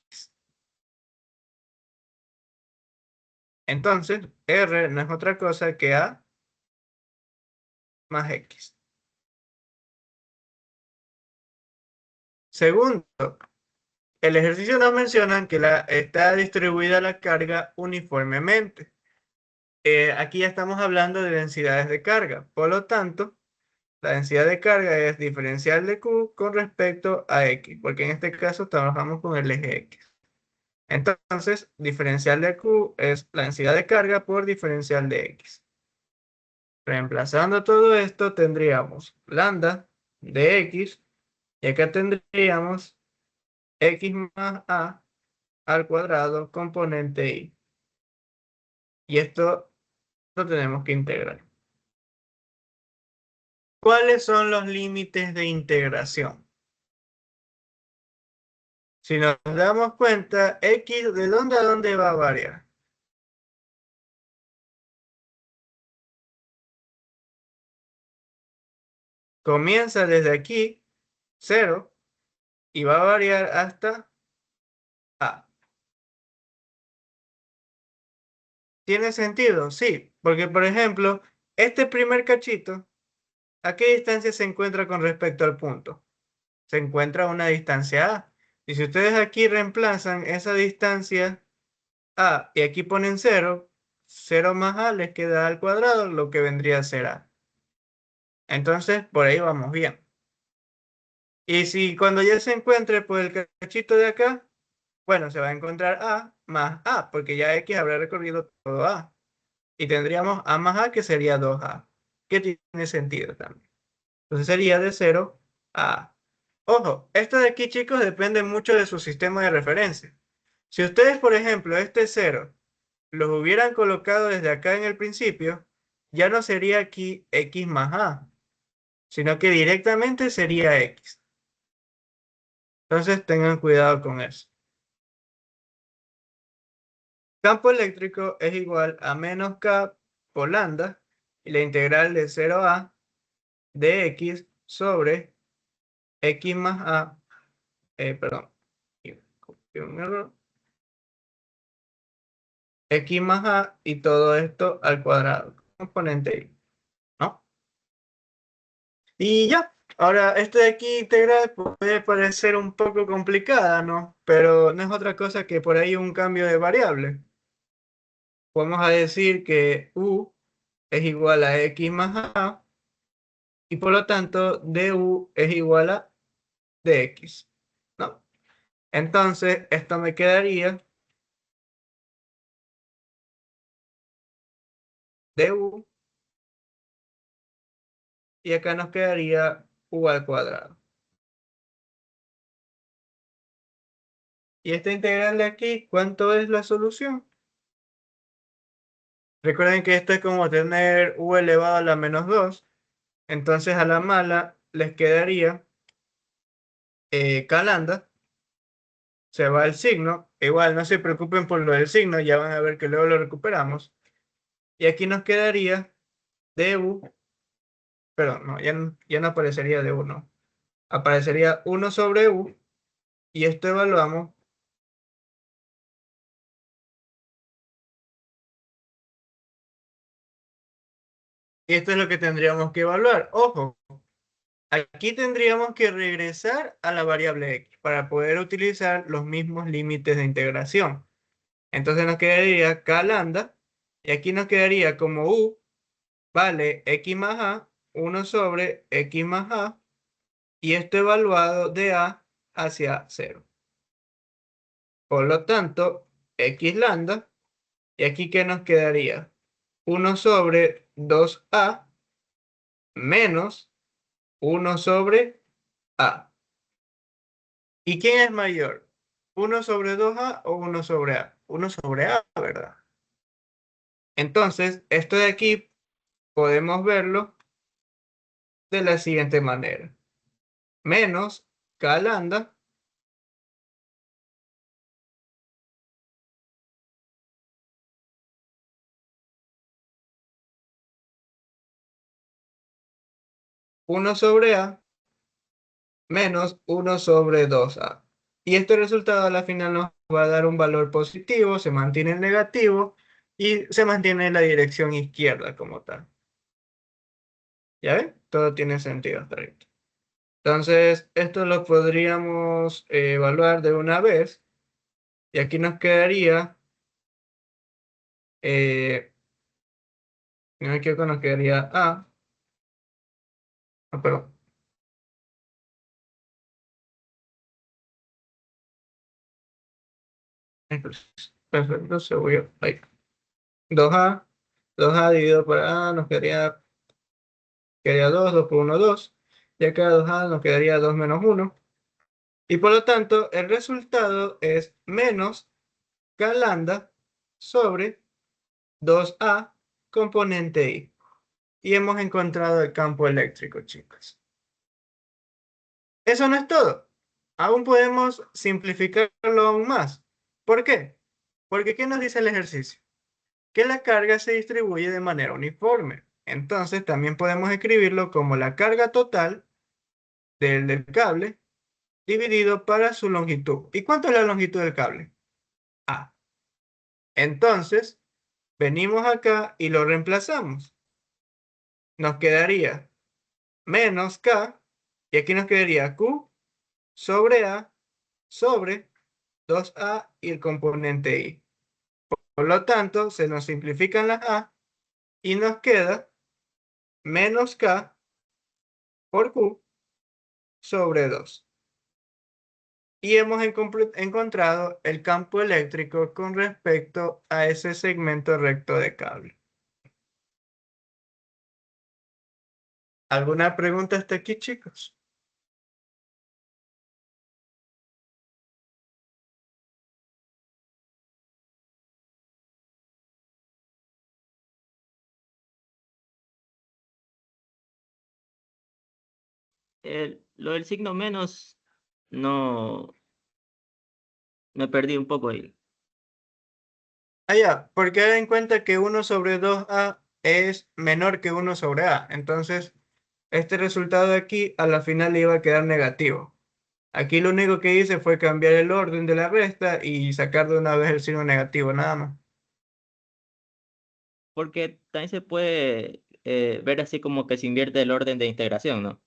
Entonces, R no es otra cosa que A más X. Segundo, el ejercicio nos menciona que está distribuida la carga uniformemente. Aquí ya estamos hablando de densidades de carga. Por lo tanto, la densidad de carga es diferencial de Q con respecto a X, porque en este caso trabajamos con el eje X. Entonces, diferencial de Q es la densidad de carga por diferencial de X. Reemplazando todo esto, tendríamos lambda de X, y acá tendríamos X más A al cuadrado componente Y. Y esto lo tenemos que integrar. ¿Cuáles son los límites de integración? Si nos damos cuenta, X de dónde a dónde va a variar. comienza desde aquí, 0, y va a variar hasta A. ¿Tiene sentido? Sí, porque por ejemplo, este primer cachito, ¿a qué distancia se encuentra con respecto al punto? Se encuentra a una distancia A. Y si ustedes aquí reemplazan esa distancia A y aquí ponen 0, 0 más A les queda al cuadrado, lo que vendría a ser A. Entonces, por ahí vamos bien. Y si cuando ya se encuentre por el cachito de acá, bueno, se va a encontrar A más A, porque ya X habrá recorrido todo A. Y tendríamos A más A, que sería 2A, que tiene sentido también. Entonces sería de 0 a A. Ojo, esto de aquí, chicos, depende mucho de su sistema de referencia. Si ustedes, por ejemplo, este 0 los hubieran colocado desde acá en el principio, ya no sería aquí X más A, sino que directamente sería X. Entonces tengan cuidado con eso. Campo eléctrico es igual a menos K por lambda y la integral de 0 a de X sobre X más A, perdón, cometí un error, X más A y todo esto al cuadrado, componente Y, ¿no? Y ya, ahora esto de aquí integral puede parecer un poco complicada, ¿no? Pero no es otra cosa que por ahí un cambio de variable. Vamos a decir que U es igual a X más A y por lo tanto du es igual a dx, ¿no? Entonces esto me quedaría du y acá nos quedaría u al cuadrado. Y esta integral de aquí, ¿cuánto es la solución? Recuerden que esto es como tener u elevado a la menos 2. Entonces a la mala les quedaría k lambda, se va el signo. Igual no se preocupen por lo del signo, ya van a ver que luego lo recuperamos. Y aquí nos quedaría du, perdón, no, ya no aparecería du, no. Aparecería 1 sobre u y esto evaluamos. Y esto es lo que tendríamos que evaluar. Ojo, aquí tendríamos que regresar a la variable x para poder utilizar los mismos límites de integración. Entonces nos quedaría k lambda y aquí nos quedaría como u vale x más a, 1 sobre x más a y esto evaluado de a hacia 0. Por lo tanto, x lambda y aquí ¿qué nos quedaría? 1 sobre 2a menos 1 sobre a. ¿Y quién es mayor? ¿1 sobre 2a o 1 sobre a? 1 sobre a, ¿verdad? Entonces, esto de aquí podemos verlo de la siguiente manera. Menos k lambda 1 sobre a menos 1 sobre 2a. Y este resultado a la final nos va a dar un valor positivo, se mantiene el negativo y se mantiene la dirección izquierda como tal. ¿Ya ven? Todo tiene sentido hasta ahí. Entonces, esto lo podríamos evaluar de una vez. Y aquí nos quedaría, no me equivoco, nos quedaría A. Ah, perdón. Perfecto, se voy a, ahí. 2A, 2A dividido por A nos quedaría 2, 2 por 1, 2. Y acá 2A nos quedaría 2 menos 1. Y por lo tanto, el resultado es menos K lambda sobre 2A componente I. Y hemos encontrado el campo eléctrico, chicos. Eso no es todo. Aún podemos simplificarlo aún más. ¿Por qué? Porque ¿qué nos dice el ejercicio? Que la carga se distribuye de manera uniforme. Entonces también podemos escribirlo como la carga total del cable dividido para su longitud. ¿Y cuánto es la longitud del cable? A. Entonces, venimos acá y lo reemplazamos. Nos quedaría menos K, y aquí nos quedaría Q sobre A sobre 2A y el componente I. Por lo tanto, se nos simplifican las A y nos queda menos K por Q sobre 2. Y hemos encontrado el campo eléctrico con respecto a ese segmento recto de cable. ¿Alguna pregunta hasta aquí, chicos? Lo del signo menos, no, me perdí un poco ahí. Ah, ya, porque ten en cuenta que 1/2A es menor que 1/A. Entonces, este resultado de aquí a la final iba a quedar negativo. Aquí lo único que hice fue cambiar el orden de la resta y sacar de una vez el signo negativo, nada más. Porque también se puede ver así como que se invierte el orden de integración, ¿no?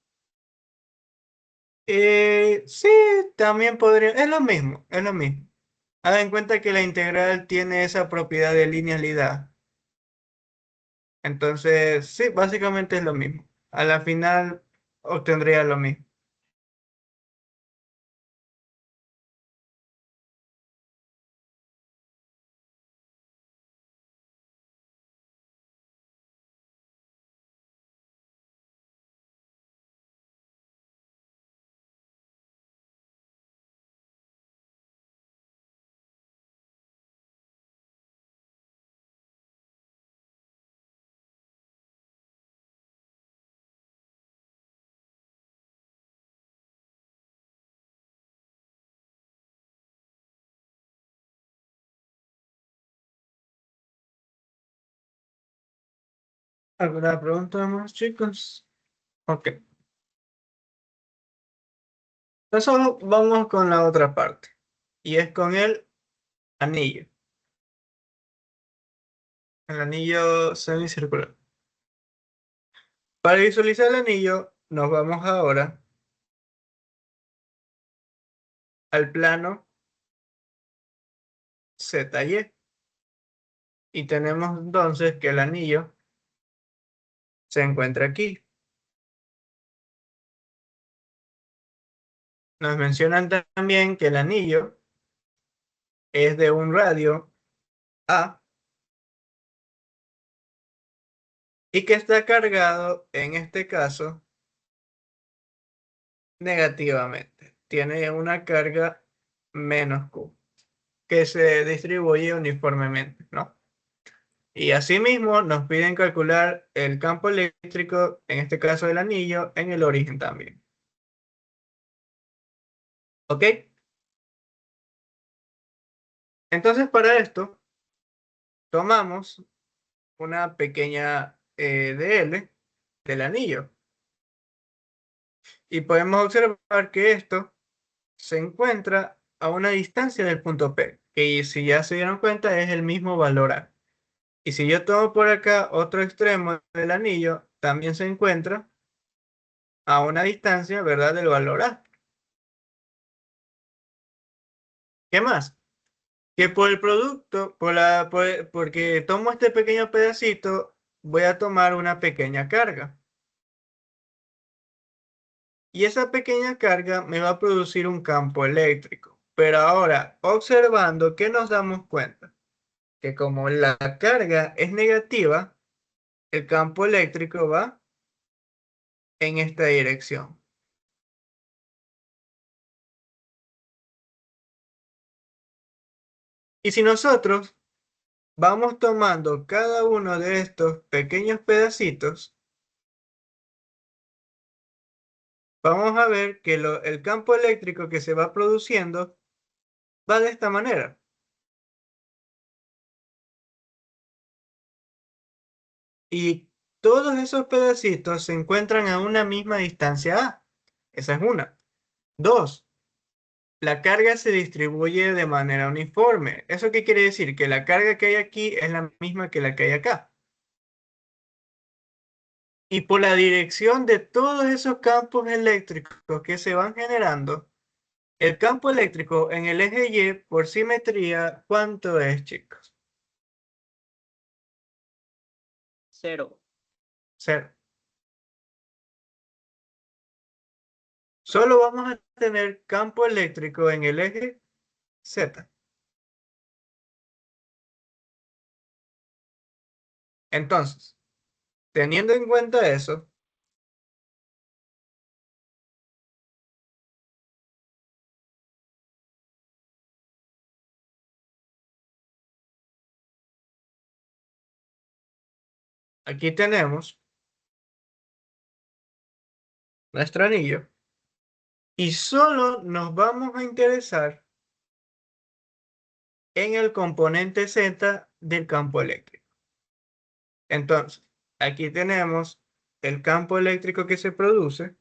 Sí, también podría, es lo mismo, es lo mismo. Haz en cuenta que la integral tiene esa propiedad de linealidad. Entonces, sí, básicamente es lo mismo. A la final obtendría lo mismo. ¿Alguna pregunta más, chicos? Ok. Entonces vamos con la otra parte. Y es con el anillo. El anillo semicircular. Para visualizar el anillo, nos vamos ahora al plano ZY. Y tenemos entonces que el anillo se encuentra aquí. Nos mencionan también que el anillo es de un radio A y que está cargado, en este caso, negativamente. Tiene una carga menos Q, que se distribuye uniformemente, ¿no? Y asimismo nos piden calcular el campo eléctrico, en este caso del anillo, en el origen también. ¿Ok? Entonces para esto tomamos una pequeña DL del anillo y podemos observar que esto se encuentra a una distancia del punto P, que si ya se dieron cuenta es el mismo valor A. Y si yo tomo por acá otro extremo del anillo, también se encuentra a una distancia, ¿verdad?, del valor A. ¿Qué más? Que por el producto, porque tomo este pequeño pedacito, voy a tomar una pequeña carga. Y esa pequeña carga me va a producir un campo eléctrico. Pero ahora, observando, ¿qué nos damos cuenta? Que como la carga es negativa, el campo eléctrico va en esta dirección. Y si nosotros vamos tomando cada uno de estos pequeños pedacitos, vamos a ver que el campo eléctrico que se va produciendo va de esta manera. ¿Y todos esos pedacitos se encuentran a una misma distancia A. Esa es una. Dos, la carga se distribuye de manera uniforme. ¿Eso qué quiere decir? Que la carga que hay aquí es la misma que la que hay acá. Y por la dirección de todos esos campos eléctricos que se van generando, el campo eléctrico en el eje Y por simetría, ¿cuánto es, chicos? 0. Cero. Solo vamos a tener campo eléctrico en el eje Z. Entonces, teniendo en cuenta eso, aquí tenemos nuestro anillo y solo nos vamos a interesar en el componente Z del campo eléctrico. Entonces, aquí tenemos el campo eléctrico que se produce.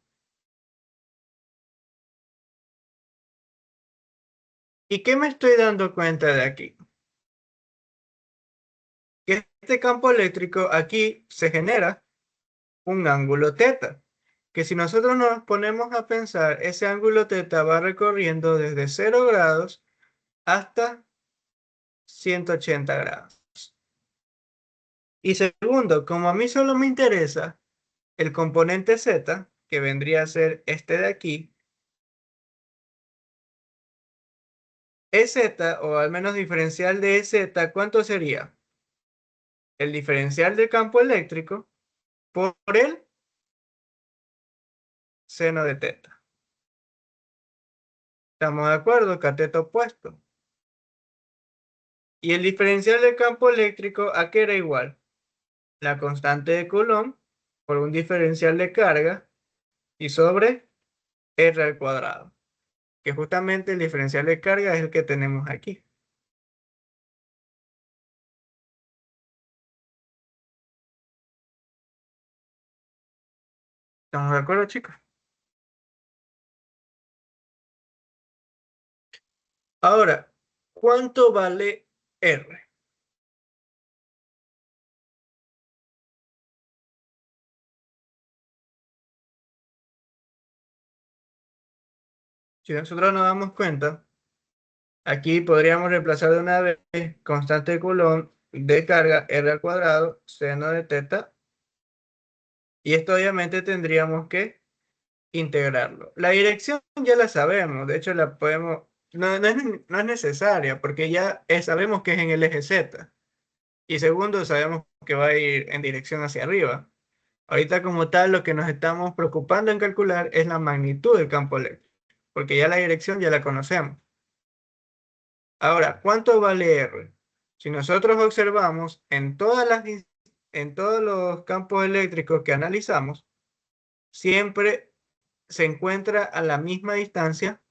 ¿Y qué me estoy dando cuenta de aquí? Que este campo eléctrico aquí se genera un ángulo teta, que si nosotros nos ponemos a pensar, ese ángulo teta va recorriendo desde 0 grados hasta 180 grados. Y segundo, como a mí solo me interesa el componente Z, que vendría a ser este de aquí, EZ, o al menos diferencial de EZ, ¿cuánto sería? El diferencial del campo eléctrico por el seno de teta. ¿Estamos de acuerdo? Cateto opuesto. Y el diferencial del campo eléctrico, ¿a qué era igual? La constante de Coulomb por un diferencial de carga y sobre R al cuadrado, que justamente el diferencial de carga es el que tenemos aquí. ¿Estamos de acuerdo, chicos? Ahora, ¿cuánto vale R? Si nosotros nos damos cuenta, aquí podríamos reemplazar de una vez constante de Coulomb de carga R al cuadrado, seno de teta, y esto obviamente tendríamos que integrarlo. La dirección ya la sabemos, de hecho la podemos, no es necesaria porque ya sabemos que es en el eje Z. Y segundo, sabemos que va a ir en dirección hacia arriba. Ahorita como tal, lo que nos estamos preocupando en calcular es la magnitud del campo eléctrico, porque ya la dirección ya la conocemos. Ahora, ¿cuánto vale R? Si nosotros observamos en todos los campos eléctricos que analizamos, siempre se encuentra a la misma distancia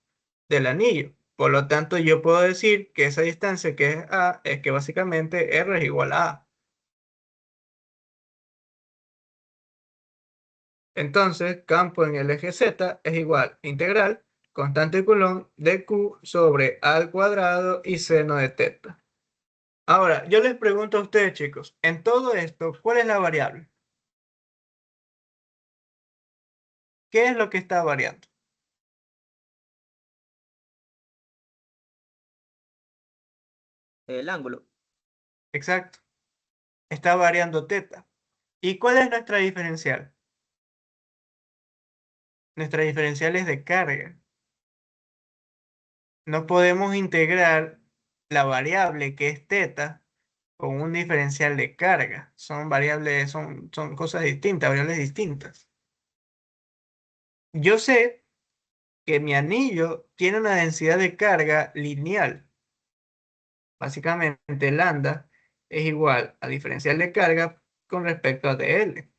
del anillo. Por lo tanto, yo puedo decir que esa distancia que es A es que básicamente R es igual a A. Entonces, campo en el eje Z es igual integral constante de Coulomb de Q sobre A al cuadrado y seno de teta. Ahora, yo les pregunto a ustedes, chicos, en todo esto, ¿cuál es la variable? ¿Qué es lo que está variando? El ángulo. Exacto, está variando teta. ¿Y cuál es nuestra diferencial? Nuestra diferencial es de carga. No podemos integrar la variable que es teta con un diferencial de carga. Son variables, son cosas distintas, variables distintas. Yo sé que mi anillo tiene una densidad de carga lineal. Básicamente, lambda es igual a diferencial de carga con respecto a dl.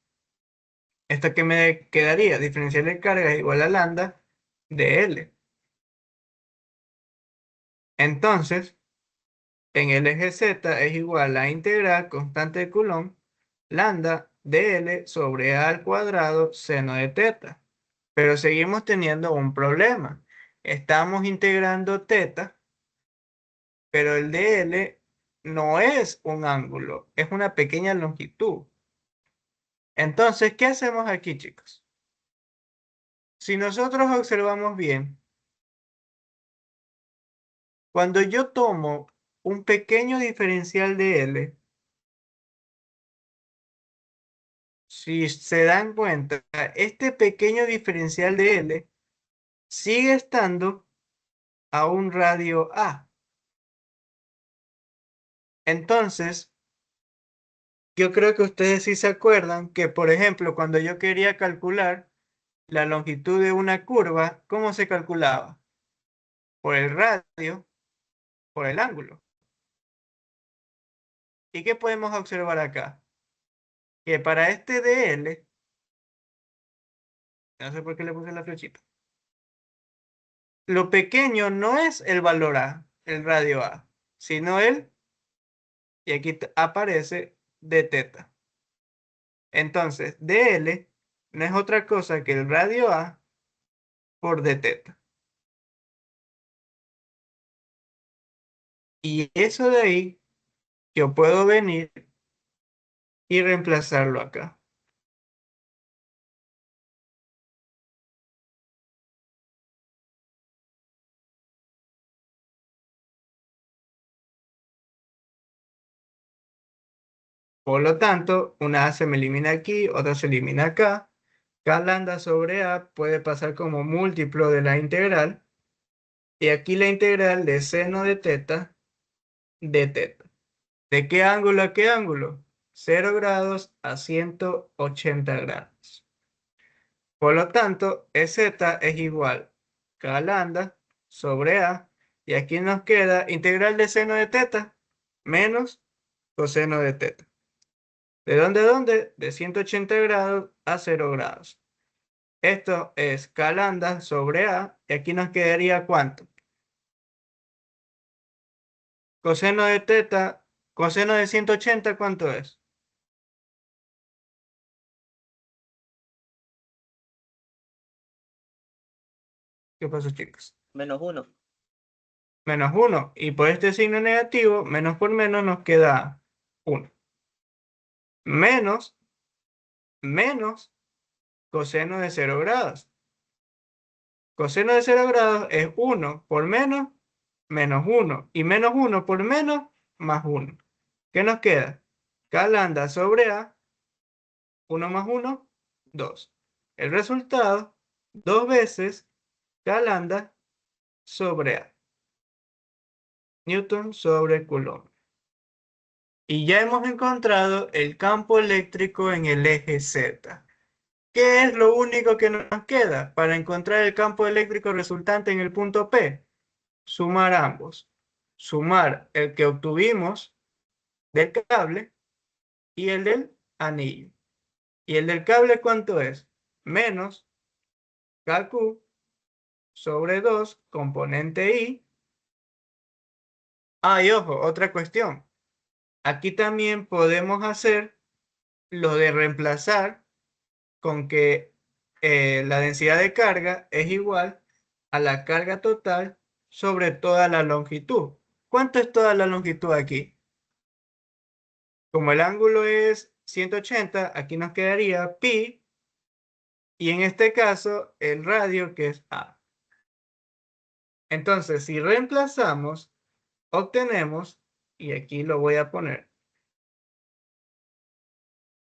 ¿Esto qué me quedaría? Diferencial de carga es igual a lambda dl. Entonces, en el eje Z es igual a integral constante de Coulomb, lambda dl sobre a al cuadrado seno de teta. Pero seguimos teniendo un problema. Estamos integrando teta, pero el dl no es un ángulo, es una pequeña longitud. Entonces, ¿qué hacemos aquí, chicos? Si nosotros observamos bien, cuando yo tomo un pequeño diferencial de L, si se dan cuenta, este pequeño diferencial de L sigue estando a un radio A. Entonces, yo creo que ustedes sí se acuerdan que, por ejemplo, cuando yo quería calcular la longitud de una curva, ¿cómo se calculaba? Por el radio, por el ángulo. ¿Y qué podemos observar acá? Que para este dl, no sé por qué le puse la flechita, lo pequeño no es el valor A, el radio A, sino y aquí aparece d teta. Entonces, dl no es otra cosa que el radio A por d teta. Y eso de ahí, yo puedo venir y reemplazarlo acá. Por lo tanto, una A se me elimina aquí, otra se elimina acá. K lambda sobre A puede pasar como múltiplo de la integral. Y aquí la integral de seno de teta de teta. ¿De qué ángulo a qué ángulo? 0 grados a 180 grados. Por lo tanto, EZ es igual K lambda sobre A. Y aquí nos queda integral de seno de teta menos coseno de teta. ¿De dónde a dónde? De 180 grados a 0 grados. Esto es K lambda sobre A. Y aquí nos quedaría ¿cuánto? Coseno de teta, coseno de 180, ¿cuánto es? ¿Qué pasó, chicos? -1. Menos 1. Y por este signo negativo, menos por menos nos queda 1. Menos, menos coseno de 0 grados. Coseno de 0 grados es 1 por menos, menos 1. Y menos 1 por menos, más 1. ¿Qué nos queda? K lambda sobre A, 1 más 1, 2. El resultado, 2 veces K lambda sobre A. Newton sobre Coulomb. Y ya hemos encontrado el campo eléctrico en el eje Z. ¿Qué es lo único que nos queda para encontrar el campo eléctrico resultante en el punto P? Sumar ambos. Sumar el que obtuvimos del cable y el del anillo. ¿Y el del cable cuánto es? Menos KQ sobre 2 componente I. Ah, y ojo, otra cuestión. Aquí también podemos hacer lo de reemplazar con que la densidad de carga es igual a la carga total sobre toda la longitud. ¿Cuánto es toda la longitud aquí? Como el ángulo es 180, aquí nos quedaría pi, y en este caso el radio que es a. Entonces, si reemplazamos, obtenemos, y aquí lo voy a poner,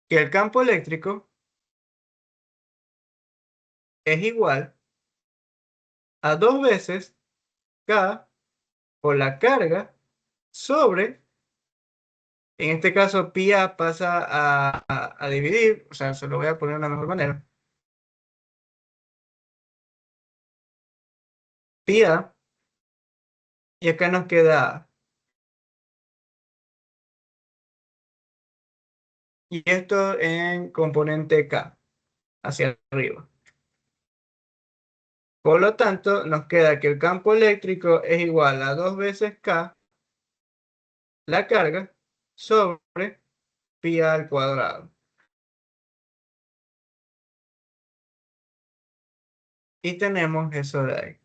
que el campo eléctrico es igual a 2 veces K por la carga sobre, en este caso pi a pasa a dividir, o sea, se lo voy a poner de una mejor manera. Pi a, y acá nos queda, y esto en componente K, hacia arriba. Por lo tanto, nos queda que el campo eléctrico es igual a 2 veces K, la carga, sobre pi a al cuadrado. Y tenemos eso de ahí.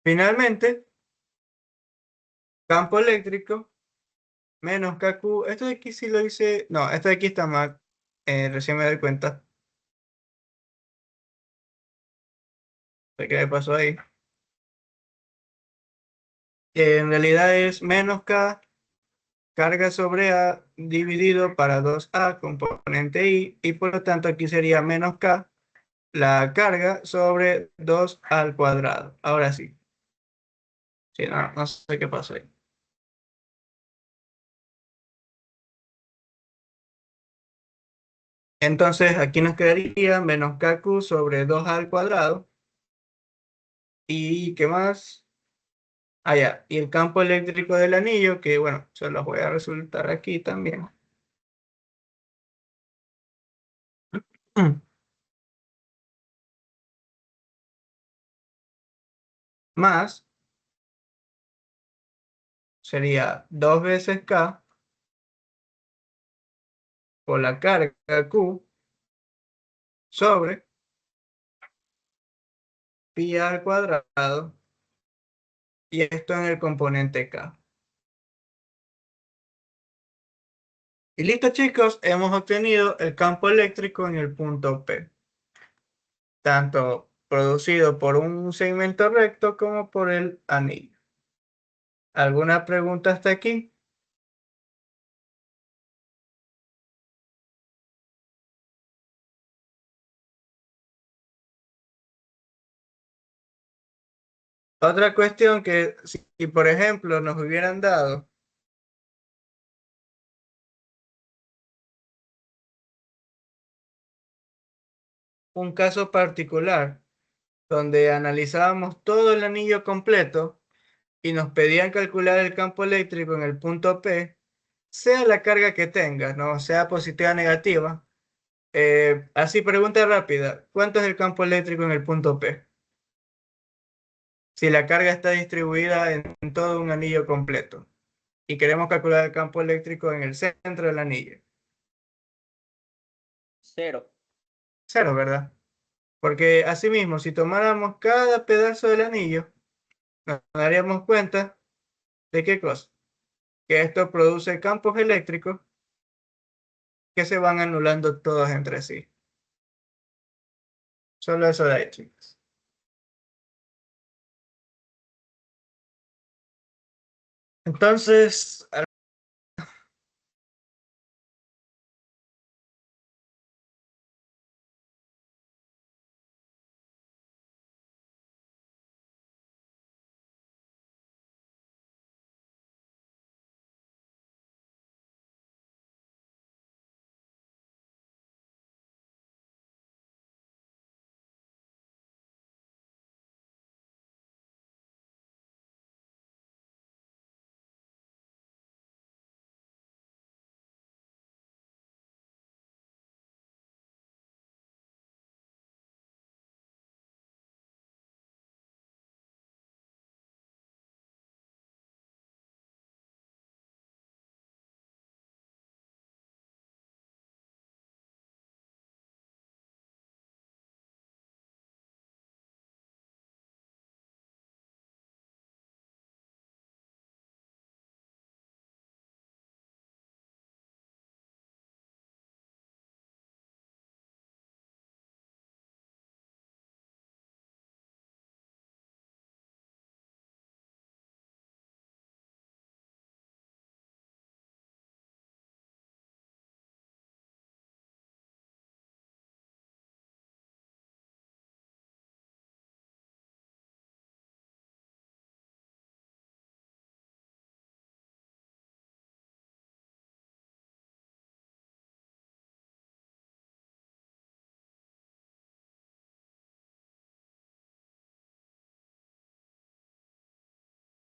Finalmente, campo eléctrico menos KQ. Esto de aquí sí lo hice. No, esto de aquí está mal. Recién me doy cuenta de qué me pasó ahí. En realidad es menos K carga sobre A dividido para 2A componente I. Y por lo tanto aquí sería menos K la carga sobre 2 al cuadrado. Ahora sí. Sí, no, no sé qué pasó ahí. Entonces aquí nos quedaría menos KQ sobre 2 al cuadrado. ¿Y qué más? Ah, ya. Y el campo eléctrico del anillo, que bueno, se los voy a resultar aquí también. Más sería 2 veces K por la carga Q sobre pi al cuadrado. Y esto en el componente K. Y listo, chicos, hemos obtenido el campo eléctrico en el punto P, tanto producido por un segmento recto como por el anillo. ¿Alguna pregunta hasta aquí? Otra cuestión que si por ejemplo nos hubieran dado un caso particular donde analizábamos todo el anillo completo y nos pedían calcular el campo eléctrico en el punto P, sea la carga que tenga, ¿no? Sea positiva o negativa. Así, pregunta rápida, ¿cuánto es el campo eléctrico en el punto P? Si la carga está distribuida en todo un anillo completo y queremos calcular el campo eléctrico en el centro del anillo. Cero. Cero, ¿verdad? Porque asimismo, si tomáramos cada pedazo del anillo, nos daríamos cuenta de qué cosa, que esto produce campos eléctricos que se van anulando todos entre sí. Solo eso de ahí, chicos. Entonces,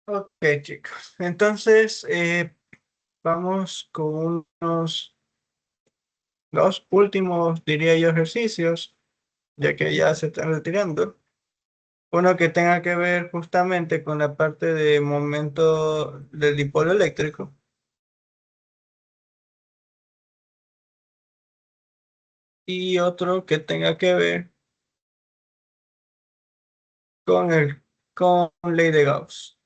ok, chicos. Entonces, vamos con unos dos últimos, diría yo, ejercicios, ya que ya se están retirando. Uno que tenga que ver justamente con la parte de momento del dipolo eléctrico. y otro que tenga que ver con ley de Gauss.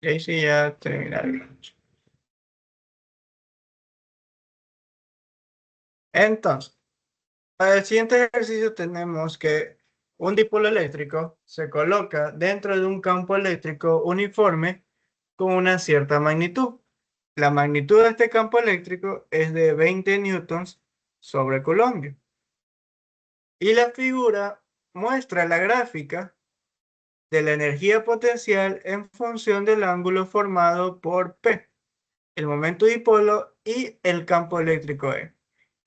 Y ahí sí ya terminaría. Entonces, para el siguiente ejercicio tenemos que un dipolo eléctrico se coloca dentro de un campo eléctrico uniforme con una cierta magnitud. La magnitud de este campo eléctrico es de 20 newtons sobre Coulomb. Y la figura muestra la gráfica de la energía potencial en función del ángulo formado por P, el momento dipolo y el campo eléctrico E.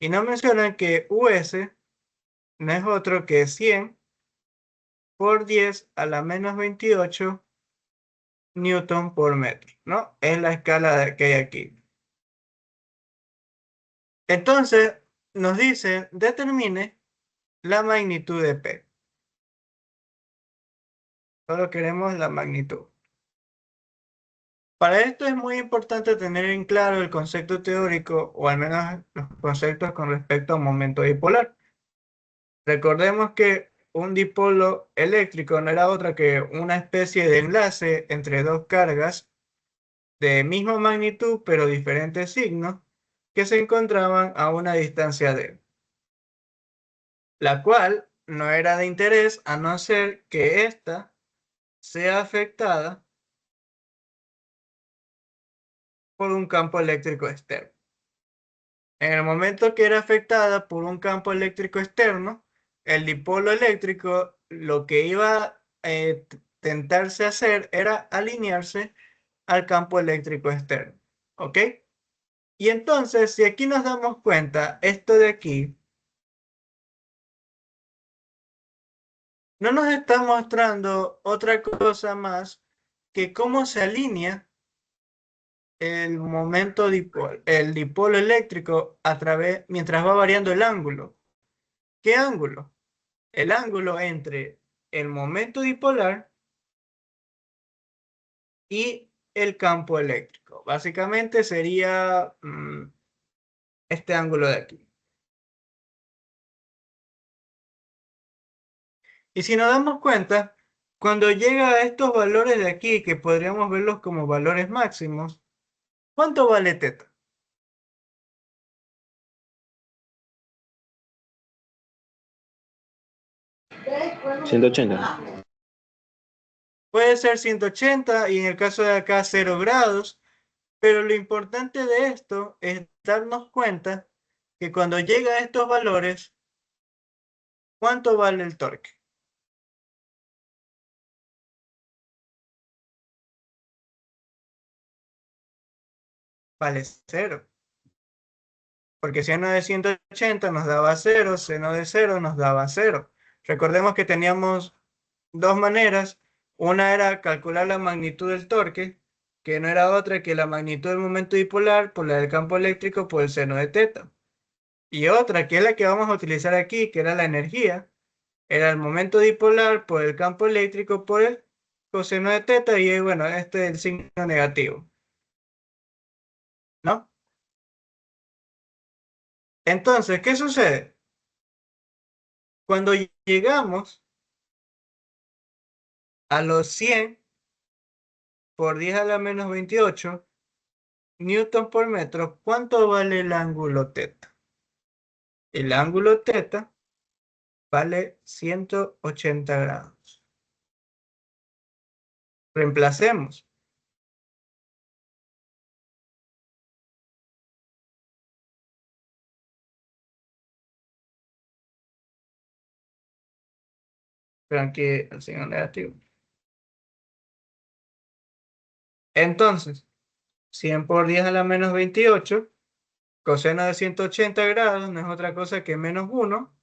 Y nos mencionan que US no es otro que 100 por 10 a la menos 28 newton por metro, ¿no? Es la escala que hay aquí. Entonces, nos dice, determine la magnitud de P. Solo queremos la magnitud. Para esto es muy importante tener en claro el concepto teórico, o al menos los conceptos con respecto a un momento dipolar. Recordemos que un dipolo eléctrico no era otra que una especie de enlace entre dos cargas de misma magnitud pero diferentes signos que se encontraban a una distancia d, la cual no era de interés a no ser que ésta sea afectada por un campo eléctrico externo. En el momento que era afectada por un campo eléctrico externo, el dipolo eléctrico lo que iba a tentarse a hacer era alinearse al campo eléctrico externo. ¿Ok? Y entonces, si aquí nos damos cuenta, esto de aquí no nos está mostrando otra cosa más que cómo se alinea el momento dipolo, el dipolo eléctrico a través, mientras va variando el ángulo. ¿Qué ángulo? El ángulo entre el momento dipolar y el campo eléctrico. Básicamente sería este ángulo de aquí. Y si nos damos cuenta, cuando llega a estos valores de aquí, que podríamos verlos como valores máximos, ¿cuánto vale teta? 180. Puede ser 180 y en el caso de acá 0 grados, pero lo importante de esto es darnos cuenta que cuando llega a estos valores, ¿cuánto vale el torque? Vale 0. Porque seno de 180 nos daba 0, seno de 0 nos daba 0. Recordemos que teníamos dos maneras. Una era calcular la magnitud del torque, que no era otra que la magnitud del momento dipolar por la del campo eléctrico por el seno de teta. Y otra, que es la que vamos a utilizar aquí, que era la energía, era el momento dipolar por el campo eléctrico por el coseno de teta, y bueno, este es el signo negativo, ¿no? Entonces, ¿qué sucede? Cuando llegamos a los 100 por 10 a la menos 28 newton por metro, ¿cuánto vale el ángulo teta? El ángulo teta vale 180 grados. Reemplacemos. Vean que el signo negativo. Entonces, 100 por 10 a la menos 28, coseno de 180 grados no es otra cosa que menos 1.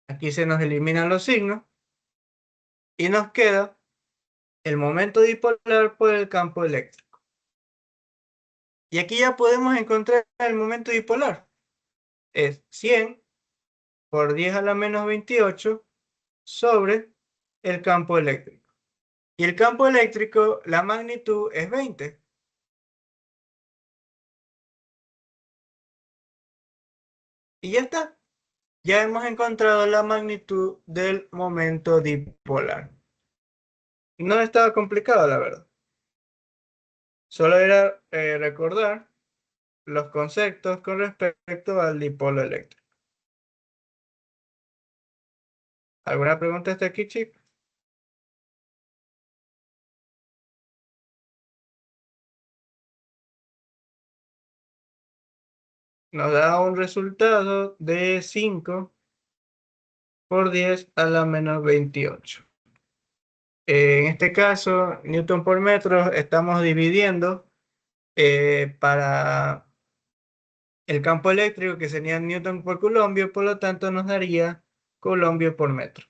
Aquí se nos eliminan los signos y nos queda el momento dipolar por el campo eléctrico. Y aquí ya podemos encontrar el momento dipolar. Es 100 por 10 a la menos 28 sobre el campo eléctrico. Y el campo eléctrico, la magnitud es 20. Y ya está. Ya hemos encontrado la magnitud del momento dipolar. No estaba complicado, la verdad. Solo era recordar los conceptos con respecto al dipolo eléctrico. ¿Alguna pregunta hasta aquí, chicos? Nos da un resultado de 5 por 10 a la menos 28. En este caso, Newton por metro, estamos dividiendo para el campo eléctrico, que sería Newton por Coulombio, por lo tanto nos daría Coulombio por metro.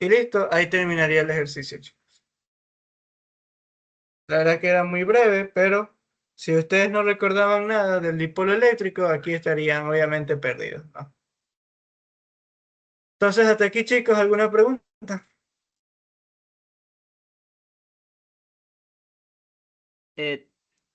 Y listo, ahí terminaría el ejercicio, chicos. La verdad que era muy breve, pero si ustedes no recordaban nada del dipolo eléctrico, aquí estarían obviamente perdidos, ¿no? Entonces, hasta aquí, chicos, ¿alguna pregunta? Eh,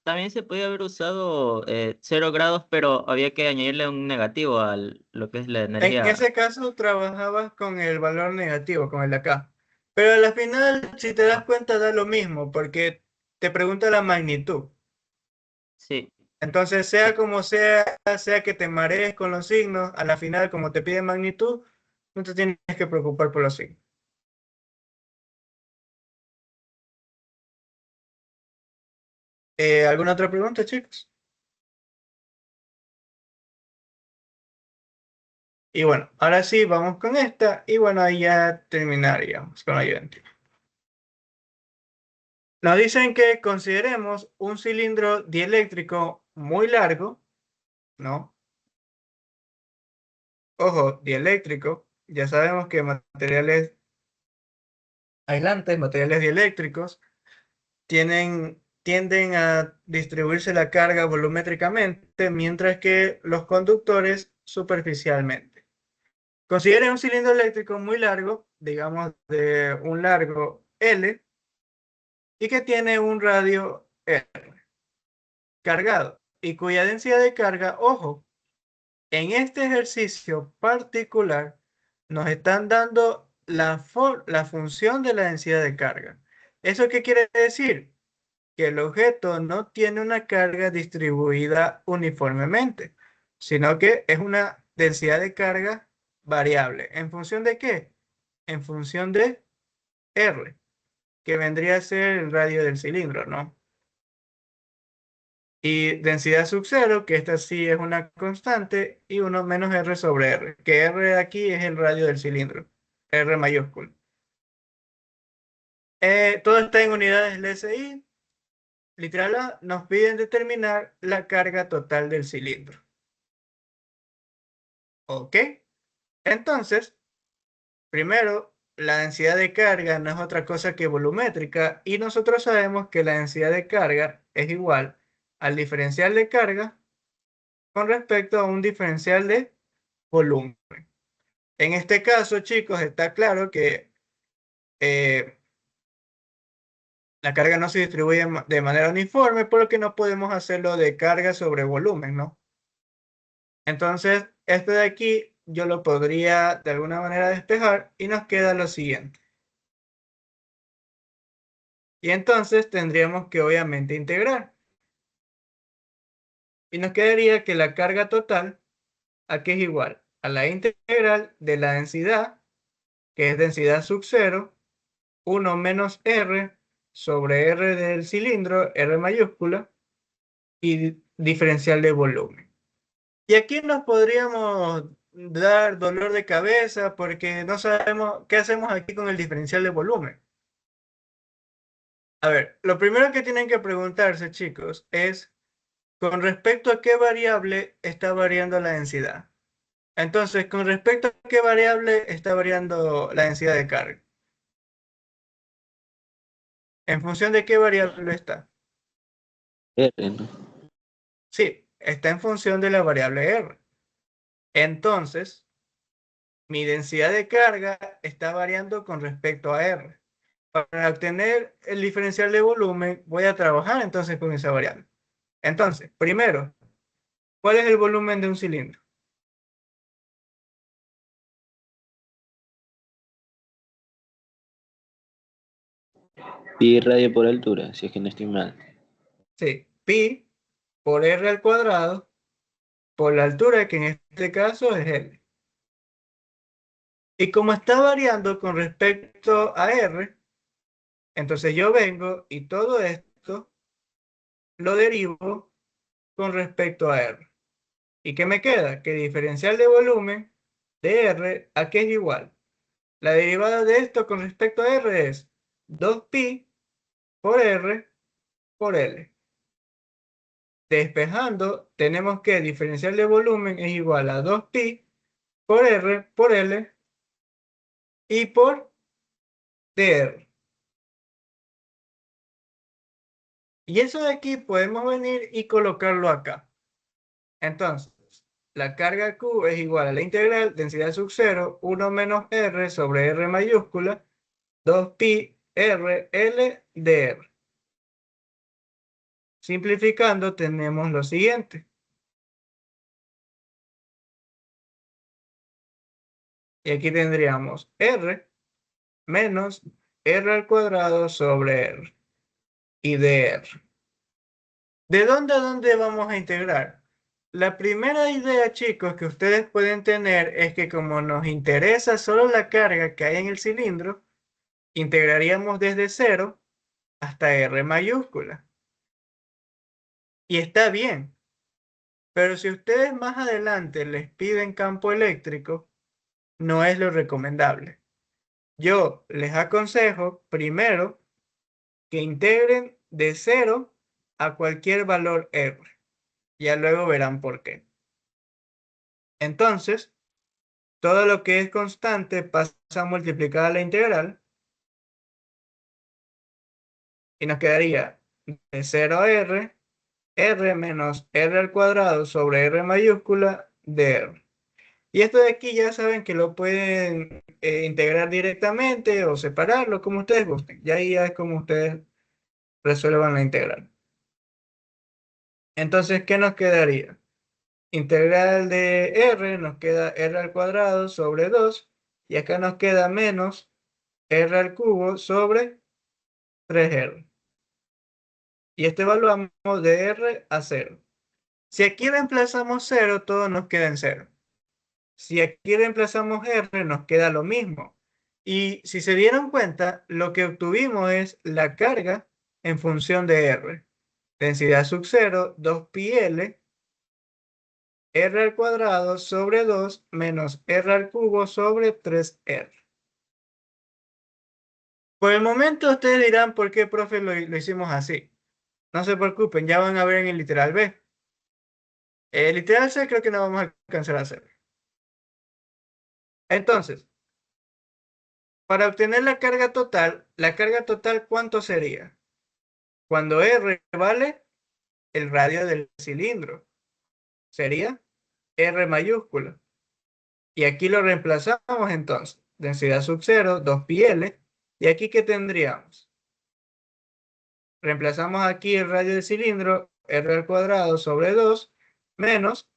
También se podía haber usado 0 grados, pero había que añadirle un negativo a lo que es la En energía. ese caso, trabajabas con el valor negativo, con el de acá. Pero al final, si te das Ah, cuenta, da lo mismo, porque te pregunta la magnitud. sí, Entonces, sea sí. como sea, sea que te marees con los signos, a la final, como te pide magnitud, no te tienes que preocupar por los signos. ¿Alguna otra pregunta, chicos? Y bueno, ahora sí, vamos con esta. Y bueno, ahí ya terminaríamos con la idéntica. Nos dicen que consideremos un cilindro dieléctrico muy largo, ¿no? Ojo, dieléctrico. Ya sabemos que materiales aislantes, materiales dieléctricos, tienden a distribuirse la carga volumétricamente, mientras que los conductores superficialmente. Consideren un cilindro eléctrico muy largo, digamos de un largo L, y que tiene un radio R cargado, y cuya densidad de carga, ojo, en este ejercicio particular nos están dando la función de la densidad de carga. ¿Eso qué quiere decir? Que el objeto no tiene una carga distribuida uniformemente, sino que es una densidad de carga variable. ¿En función de qué? En función de R, que vendría a ser el radio del cilindro, ¿no? Y densidad sub cero, que esta sí es una constante, y 1 menos R sobre R, que R aquí es el radio del cilindro, R mayúsculo. Todo está en unidades LSI. Literal A, nos piden determinar la carga total del cilindro. ¿Ok? Entonces, primero, la densidad de carga no es otra cosa que volumétrica, y nosotros sabemos que la densidad de carga es igual al diferencial de carga con respecto a un diferencial de volumen. En este caso, chicos, está claro que eh, la carga no se distribuye de manera uniforme, por lo que no podemos hacerlo de carga sobre volumen, ¿no? Entonces, este de aquí yo lo podría de alguna manera despejar y nos queda lo siguiente. Y entonces tendríamos que obviamente integrar. Y nos quedaría que la carga total aquí es igual a la integral de la densidad, que es densidad sub 0, 1 menos R sobre R del cilindro, R mayúscula, y diferencial de volumen. Y aquí nos podríamos dar dolor de cabeza porque no sabemos qué hacemos aquí con el diferencial de volumen. A ver, lo primero que tienen que preguntarse, chicos, es con respecto a qué variable está variando la densidad. Entonces, con respecto a qué variable está variando la densidad de carga. ¿En función de qué variable está? R, ¿no? Sí, está en función de la variable R. Entonces, mi densidad de carga está variando con respecto a R. Para obtener el diferencial de volumen, voy a trabajar entonces con esa variable. Entonces, primero, ¿cuál es el volumen de un cilindro? Pi radio por altura, si es que no estoy mal. Sí, pi por R al cuadrado por la altura, que en este caso es L. Y como está variando con respecto a R, entonces yo vengo y todo esto lo derivo con respecto a R. ¿Y qué me queda? Que diferencial de volumen de R, ¿a qué es igual? La derivada de esto con respecto a R es 2pi por R por L. Despejando, tenemos que diferencial de volumen es igual a 2pi por R por L y por dr. Y eso de aquí podemos venir y colocarlo acá. Entonces, la carga Q es igual a la integral densidad sub 0, 1 menos R sobre R mayúscula, 2pi R L dr. Simplificando, tenemos lo siguiente. Y aquí tendríamos R menos R al cuadrado sobre R y dr. ¿De dónde a dónde vamos a integrar? La primera idea, chicos, que ustedes pueden tener es que como nos interesa solo la carga que hay en el cilindro, integraríamos desde 0 hasta R mayúscula. Y está bien, pero si ustedes más adelante les piden campo eléctrico, no es lo recomendable. Yo les aconsejo primero que integren de 0 a cualquier valor R. Ya luego verán por qué. Entonces, todo lo que es constante pasa a multiplicar a la integral y nos quedaría de 0 a R, R menos R al cuadrado sobre R mayúscula de R. Y esto de aquí ya saben que lo pueden integrar directamente o separarlo como ustedes gusten. Y ahí ya es como ustedes resuelvan la integral. Entonces, ¿qué nos quedaría? Integral de R nos queda R al cuadrado sobre 2 y acá nos queda menos R al cubo sobre 3R. Y esto evaluamos de R a 0. Si aquí reemplazamos 0, todo nos queda en 0. Si aquí reemplazamos R, nos queda lo mismo. Y si se dieron cuenta, lo que obtuvimos es la carga en función de R. Densidad sub 0, 2pi L, R al cuadrado sobre 2 menos R al cubo sobre 3R. Por el momento ustedes dirán por qué, profe, lo hicimos así. No se preocupen, ya van a ver en el literal B. El literal C creo que no vamos a alcanzar a hacer. Entonces, para obtener la carga total, ¿cuánto sería? Cuando R vale el radio del cilindro, sería R mayúscula. Y aquí lo reemplazamos entonces. Densidad sub 0, 2pi L. ¿Y aquí qué tendríamos? Reemplazamos aquí el radio del cilindro, R al cuadrado sobre 2, menos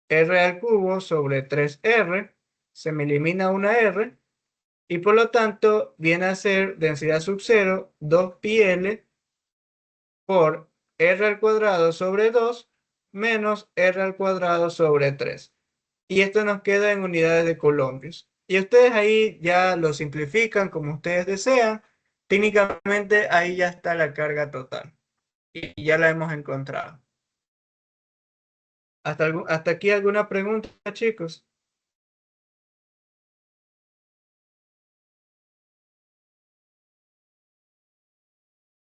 R al cubo sobre 3R. Se me elimina una R. Y por lo tanto, viene a ser densidad sub 0, 2pi L por R al cuadrado sobre 2 menos R al cuadrado sobre 3. Y esto nos queda en unidades de columpios. Y ustedes ahí ya lo simplifican como ustedes desean. Técnicamente ahí ya está la carga total. Y ya la hemos encontrado. ¿Hasta aquí alguna pregunta, chicos?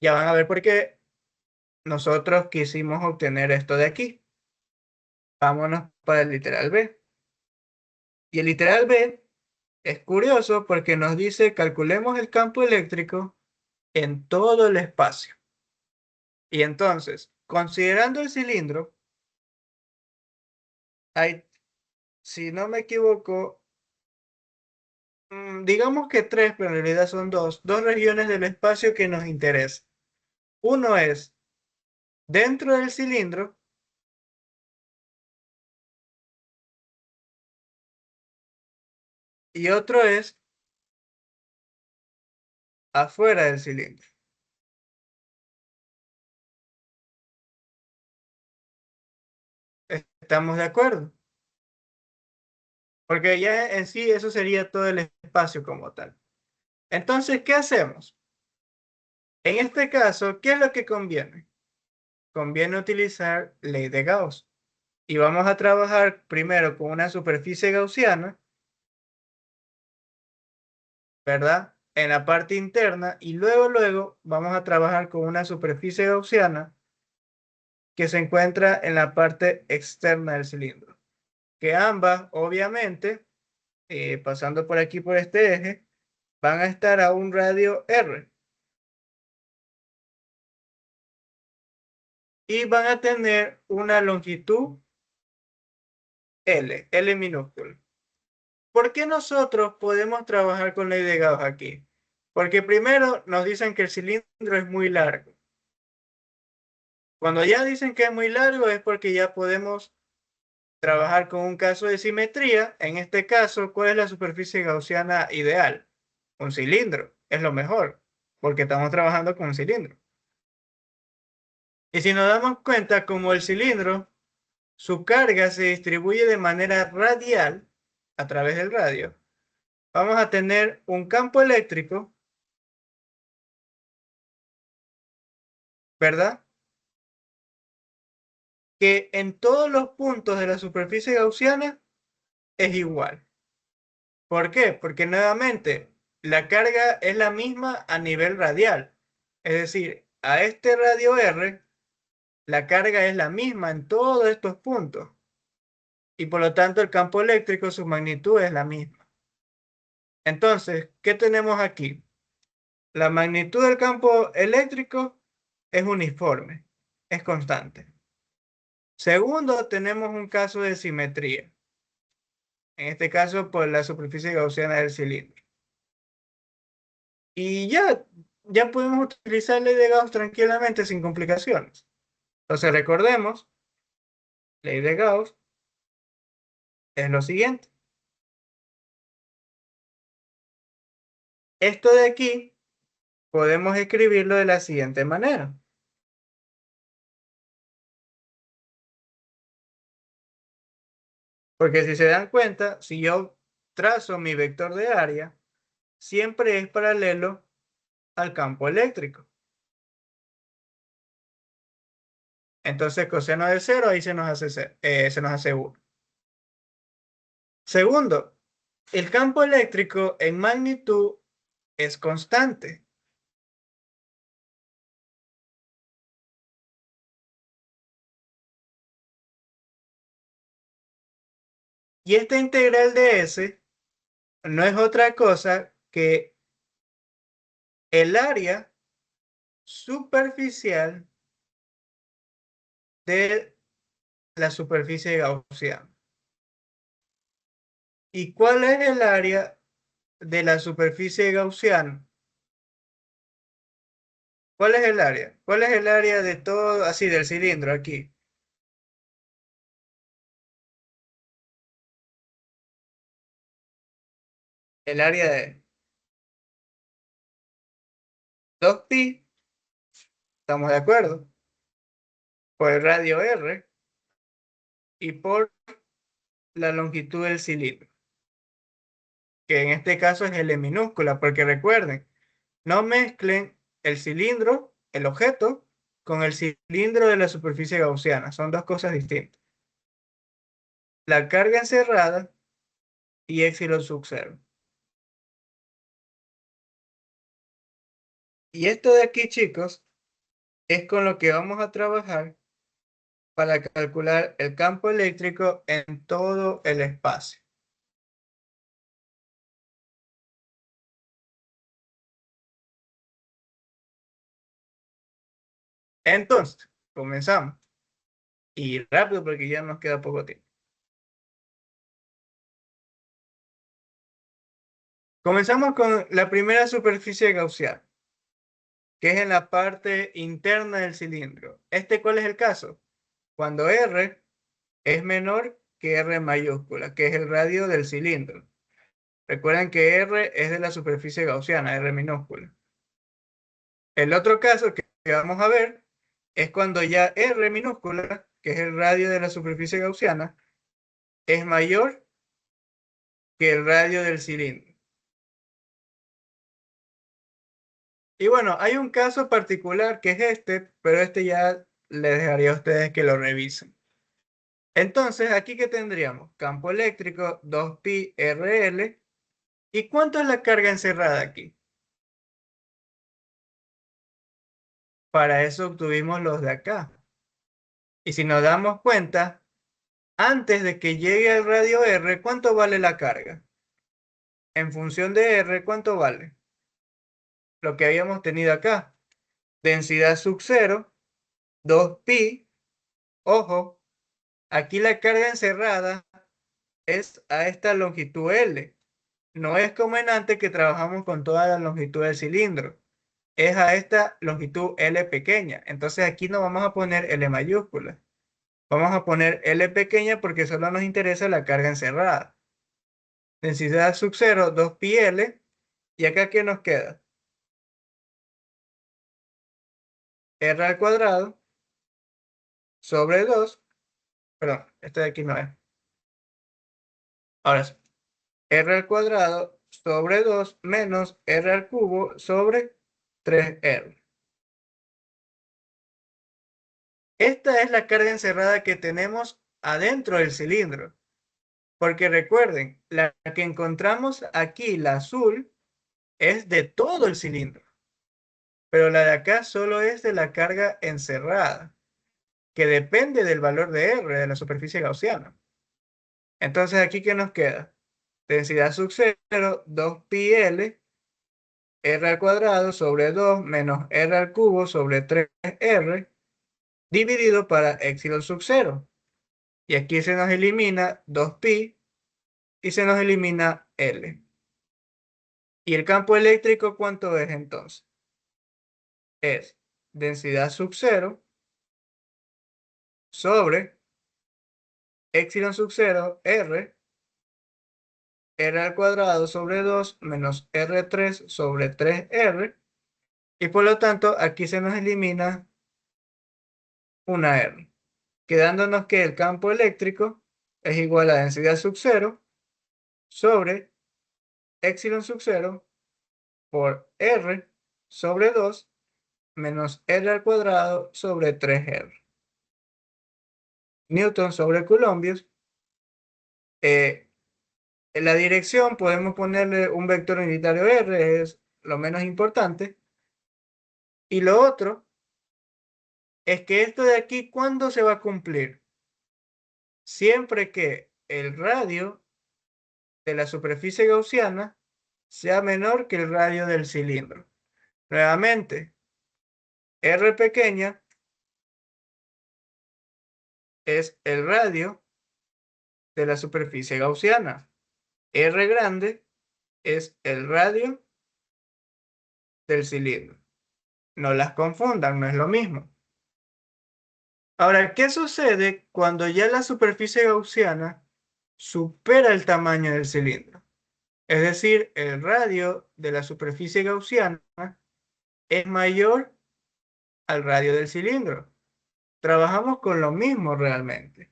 Ya van a ver por qué nosotros quisimos obtener esto de aquí. Vámonos para el literal B. Y el literal B es curioso porque nos dice calculemos el campo eléctrico en todo el espacio. Y entonces, considerando el cilindro, hay, si no me equivoco, digamos que tres, pero en realidad son dos regiones del espacio que nos interesan. Uno es dentro del cilindro y otro es afuera del cilindro. ¿Estamos de acuerdo? Porque ya en sí eso sería todo el espacio como tal. Entonces, ¿qué hacemos? En este caso, ¿qué es lo que conviene? Conviene utilizar ley de Gauss. Y vamos a trabajar primero con una superficie gaussiana, ¿verdad? En la parte interna y luego vamos a trabajar con una superficie gaussiana que se encuentra en la parte externa del cilindro. Que ambas, obviamente, pasando por aquí por este eje, van a estar a un radio R y van a tener una longitud L minúscula. ¿Por qué nosotros podemos trabajar con ley de Gauss aquí? Porque primero nos dicen que el cilindro es muy largo. Cuando ya dicen que es muy largo es porque ya podemos trabajar con un caso de simetría. En este caso, ¿cuál es la superficie gaussiana ideal? Un cilindro, es lo mejor, porque estamos trabajando con un cilindro. Y si nos damos cuenta, como el cilindro, su carga se distribuye de manera radial a través del radio, vamos a tener un campo eléctrico, ¿verdad? Que en todos los puntos de la superficie gaussiana es igual. ¿Por qué? Porque nuevamente la carga es la misma a nivel radial. Es decir, a este radio R, la carga es la misma en todos estos puntos. Y por lo tanto el campo eléctrico, su magnitud es la misma. Entonces, ¿qué tenemos aquí? La magnitud del campo eléctrico es uniforme, es constante. Segundo, tenemos un caso de simetría. En este caso, por la superficie gaussiana del cilindro. Y ya podemos utilizar ley de Gauss tranquilamente sin complicaciones. Entonces recordemos, ley de Gauss es lo siguiente. Esto de aquí podemos escribirlo de la siguiente manera. Porque si se dan cuenta, si yo trazo mi vector de área, siempre es paralelo al campo eléctrico. Entonces coseno de 0 ahí se nos hace 1. Segundo, el campo eléctrico en magnitud es constante. Y esta integral de S no es otra cosa que el área superficial de la superficie gaussiana. ¿Y cuál es el área de la superficie gaussiana? ¿Cuál es el área? ¿Cuál es el área de todo, así, del cilindro aquí? El área de 2pi, ¿estamos de acuerdo? Por el radio R y por la longitud del cilindro, que en este caso es L minúscula, porque recuerden, no mezclen el cilindro, el objeto, con el cilindro de la superficie gaussiana. Son dos cosas distintas. La carga encerrada y epsilon sub 0. Y esto de aquí, chicos, es con lo que vamos a trabajar para calcular el campo eléctrico en todo el espacio. Entonces, comenzamos. Y rápido porque ya nos queda poco tiempo. Comenzamos con la primera superficie gaussiana, que es en la parte interna del cilindro. ¿Cuál es el caso? Cuando R es menor que R mayúscula, que es el radio del cilindro. Recuerden que R es de la superficie gaussiana, R minúscula. El otro caso que vamos a ver es cuando ya R minúscula, que es el radio de la superficie gaussiana, es mayor que el radio del cilindro. Y bueno, hay un caso particular que es pero ya les dejaría a ustedes que lo revisen. Entonces, aquí que tendríamos campo eléctrico 2pi RL. ¿Y cuánto es la carga encerrada aquí? Para eso obtuvimos los de acá. Y si nos damos cuenta, antes de que llegue al radio R, ¿cuánto vale la carga? En función de R, ¿cuánto vale? Lo que habíamos tenido acá. Densidad sub 0, 2pi. Ojo, aquí la carga encerrada es a esta longitud L. No es como en antes que trabajamos con toda la longitud del cilindro. Es a esta longitud L pequeña. Entonces aquí no vamos a poner L mayúscula. Vamos a poner L pequeña porque solo nos interesa la carga encerrada. Densidad sub 0, 2pi L. ¿Y acá qué nos queda? R al cuadrado sobre 2. Perdón, este de aquí no es. Ahora sí. R al cuadrado sobre 2 menos R al cubo sobre 3R. Esta es la carga encerrada que tenemos adentro del cilindro. Porque recuerden, la que encontramos aquí, la azul, es de todo el cilindro. Pero la de acá solo es de la carga encerrada, que depende del valor de R, de la superficie gaussiana. Entonces, ¿aquí qué nos queda? Densidad sub 0, 2pi L, R al cuadrado sobre 2 menos R al cubo sobre 3R, dividido para epsilon sub 0. Y aquí se nos elimina 2pi y se nos elimina L. ¿Y el campo eléctrico cuánto es entonces? Es densidad sub 0 sobre epsilon sub 0 R, R al cuadrado sobre 2 menos R3 sobre 3R. Y por lo tanto, aquí se nos elimina una R, quedándonos que el campo eléctrico es igual a densidad sub 0 sobre epsilon sub 0 por R sobre 2 menos R al cuadrado sobre 3R. Newton sobre Coulombius. En la dirección podemos ponerle un vector unitario R, es lo menos importante. Y lo otro es que esto de aquí, ¿cuándo se va a cumplir? Siempre que el radio de la superficie gaussiana sea menor que el radio del cilindro. Nuevamente, R pequeña es el radio de la superficie gaussiana. R grande es el radio del cilindro. No las confundan, no es lo mismo. Ahora, ¿qué sucede cuando ya la superficie gaussiana supera el tamaño del cilindro? Es decir, el radio de la superficie gaussiana es mayor al radio del cilindro. Trabajamos con lo mismo realmente.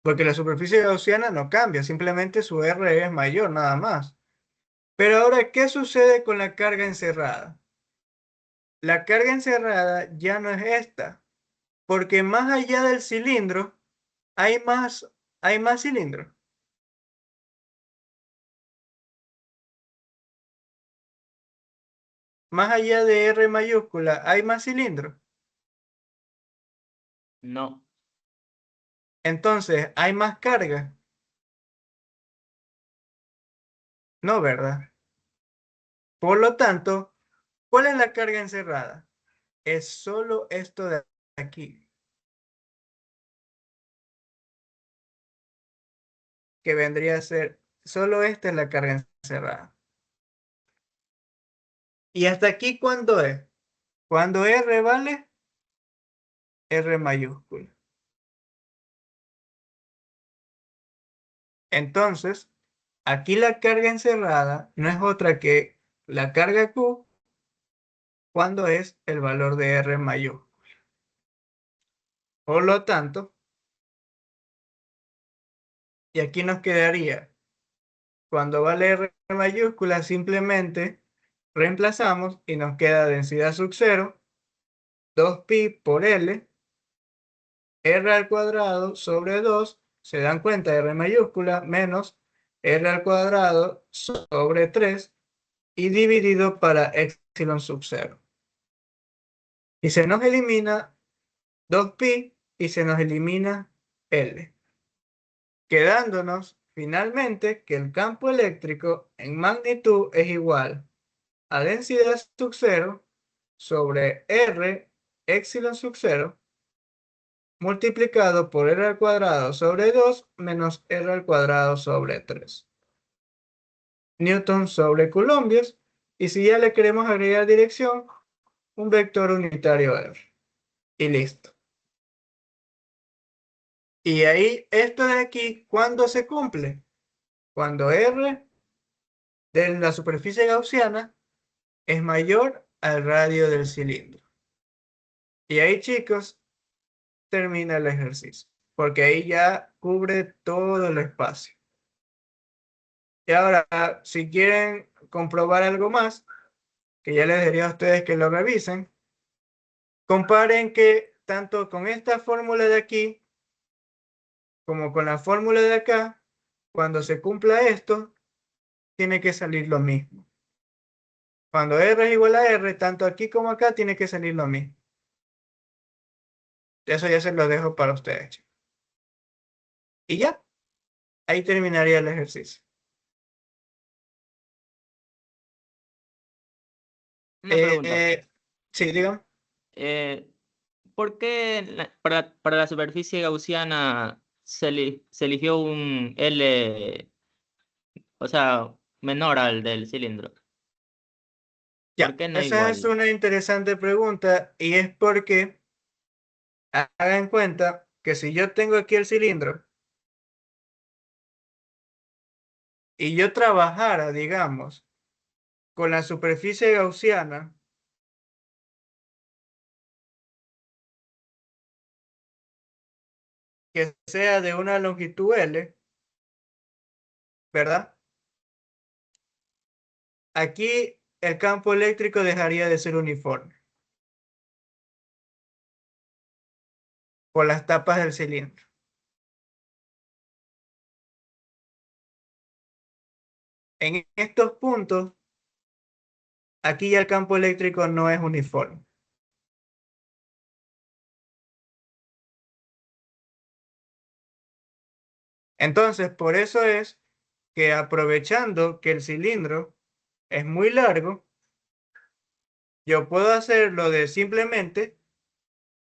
Porque la superficie gaussiana no cambia, simplemente su R es mayor, nada más. Pero ahora, ¿qué sucede con la carga encerrada? La carga encerrada ya no es esta, porque más allá del cilindro hay más cilindros. Más allá de R mayúscula, hay más cilindros. No, Entonces, hay más carga. No, ¿verdad? Por lo tanto, ¿Cuál es la carga encerrada? Es solo esto de aquí, que vendría a ser, solo esta es la carga encerrada. ¿Y hasta aquí cuándo es? Cuando R vale R mayúscula. Entonces, aquí la carga encerrada no es otra que la carga Q cuando es el valor de R mayúscula. Por lo tanto, y aquí nos quedaría, cuando vale R mayúscula, simplemente reemplazamos y nos queda densidad sub 0, 2pi por L, R al cuadrado sobre 2, se dan cuenta, R mayúscula menos R al cuadrado sobre 3 y dividido para epsilon sub 0. Y se nos elimina 2pi y se nos elimina L, quedándonos finalmente que el campo eléctrico en magnitud es igual a densidad sub 0 sobre R epsilon sub 0 multiplicado por R al cuadrado sobre 2 menos R al cuadrado sobre 3. Newton sobre Coulombios. Y si ya le queremos agregar dirección, un vector unitario R. Y listo. Y ahí, esto de aquí, ¿cuándo se cumple? Cuando R de la superficie gaussiana es mayor al radio del cilindro. Y ahí, chicos, termina el ejercicio, porque ahí ya cubre todo el espacio. Y ahora, si quieren comprobar algo más, que ya les diría a ustedes que lo revisen, comparen que tanto con esta fórmula de aquí como con la fórmula de acá, cuando se cumpla esto, tiene que salir lo mismo. Cuando R es igual a R, tanto aquí como acá tiene que salir lo mismo. Eso ya se lo dejo para ustedes, chicos. Y ya, ahí terminaría el ejercicio. Una pregunta. Sí, digan. Eh, ¿Por qué para la superficie gaussiana se eligió un L, o sea, menor al del cilindro? ¿Por Ya, qué no esa es igual? una interesante pregunta y es porque hagan cuenta que si yo tengo aquí el cilindro y yo trabajara, digamos, con la superficie gaussiana, que sea de una longitud L, ¿verdad? Aquí el campo eléctrico dejaría de ser uniforme por las tapas del cilindro. En estos puntos, aquí ya el campo eléctrico no es uniforme. Entonces, por eso es que aprovechando que el cilindro es muy largo, yo puedo hacerlo de simplemente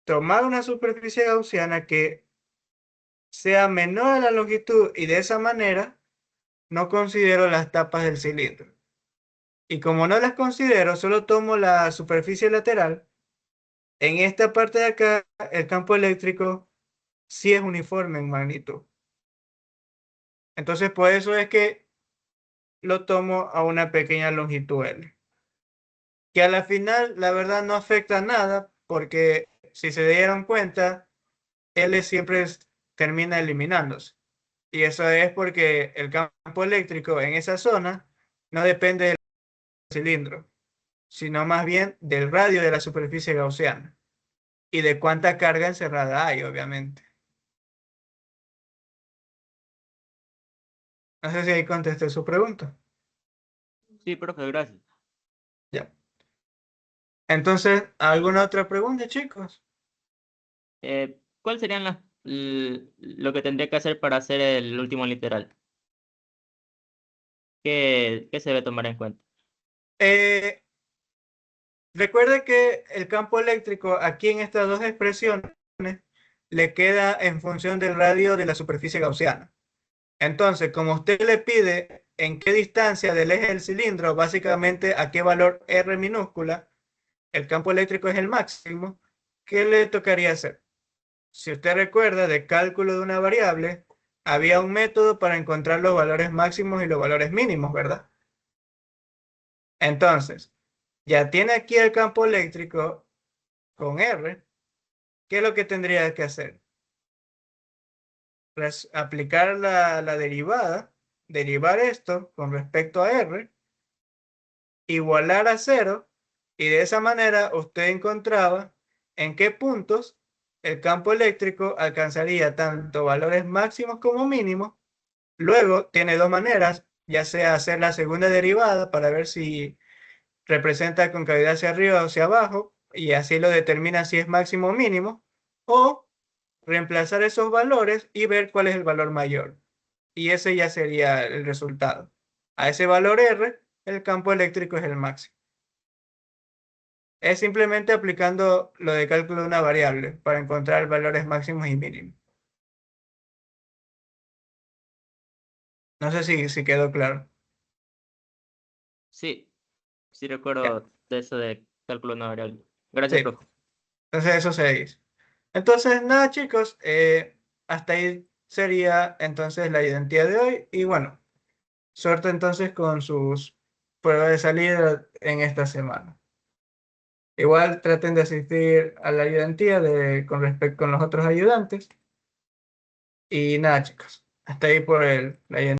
tomar una superficie gaussiana que sea menor a la longitud y de esa manera no considero las tapas del cilindro. Y como no las considero, solo tomo la superficie lateral. En esta parte de acá, el campo eléctrico sí es uniforme en magnitud. Entonces, por eso es que lo tomo a una pequeña longitud L. Que a la final, la verdad, no afecta nada, porque si se dieron cuenta, L siempre termina eliminándose. Y eso es porque el campo eléctrico en esa zona no depende del cilindro, sino más bien del radio de la superficie gaussiana y de cuánta carga encerrada hay, obviamente. No sé si ahí contesté su pregunta. Sí, profe, gracias. Ya. Entonces, ¿alguna otra pregunta, chicos? ¿Cuál serían lo que tendría que hacer para hacer el último literal? ¿Qué se debe tomar en cuenta? Eh, Recuerde que el campo eléctrico aquí en estas dos expresiones le queda en función del radio de la superficie gaussiana. Entonces, como usted le pide en qué distancia del eje del cilindro, básicamente a qué valor R minúscula, el campo eléctrico es el máximo, ¿qué le tocaría hacer? Si usted recuerda de cálculo de una variable, había un método para encontrar los valores máximos y los valores mínimos, ¿verdad? Entonces, ya tiene aquí el campo eléctrico con R. ¿Qué es lo que tendría que hacer? Pues aplicar la derivada, derivar esto con respecto a R, igualar a 0, y de esa manera usted encontraba en qué puntos el campo eléctrico alcanzaría tanto valores máximos como mínimos. Luego tiene dos maneras, ya sea hacer la segunda derivada para ver si representa concavidad hacia arriba o hacia abajo, y así lo determina si es máximo o mínimo, o reemplazar esos valores y ver cuál es el valor mayor. Y ese ya sería el resultado. A ese valor R, el campo eléctrico es el máximo. Es simplemente aplicando lo de cálculo de una variable para encontrar valores máximos y mínimos. No sé si quedó claro. Sí, sí Ya, recuerdo de eso de cálculo no variable. Gracias, sí, profe. entonces eso se dice. Entonces, nada, chicos, hasta ahí sería entonces la identidad de hoy. Y bueno, suerte entonces con sus pruebas de salida en esta semana. Igual traten de asistir a la ayudantía con respecto con los otros ayudantes. Y nada, chicos, hasta ahí por la ayudantía.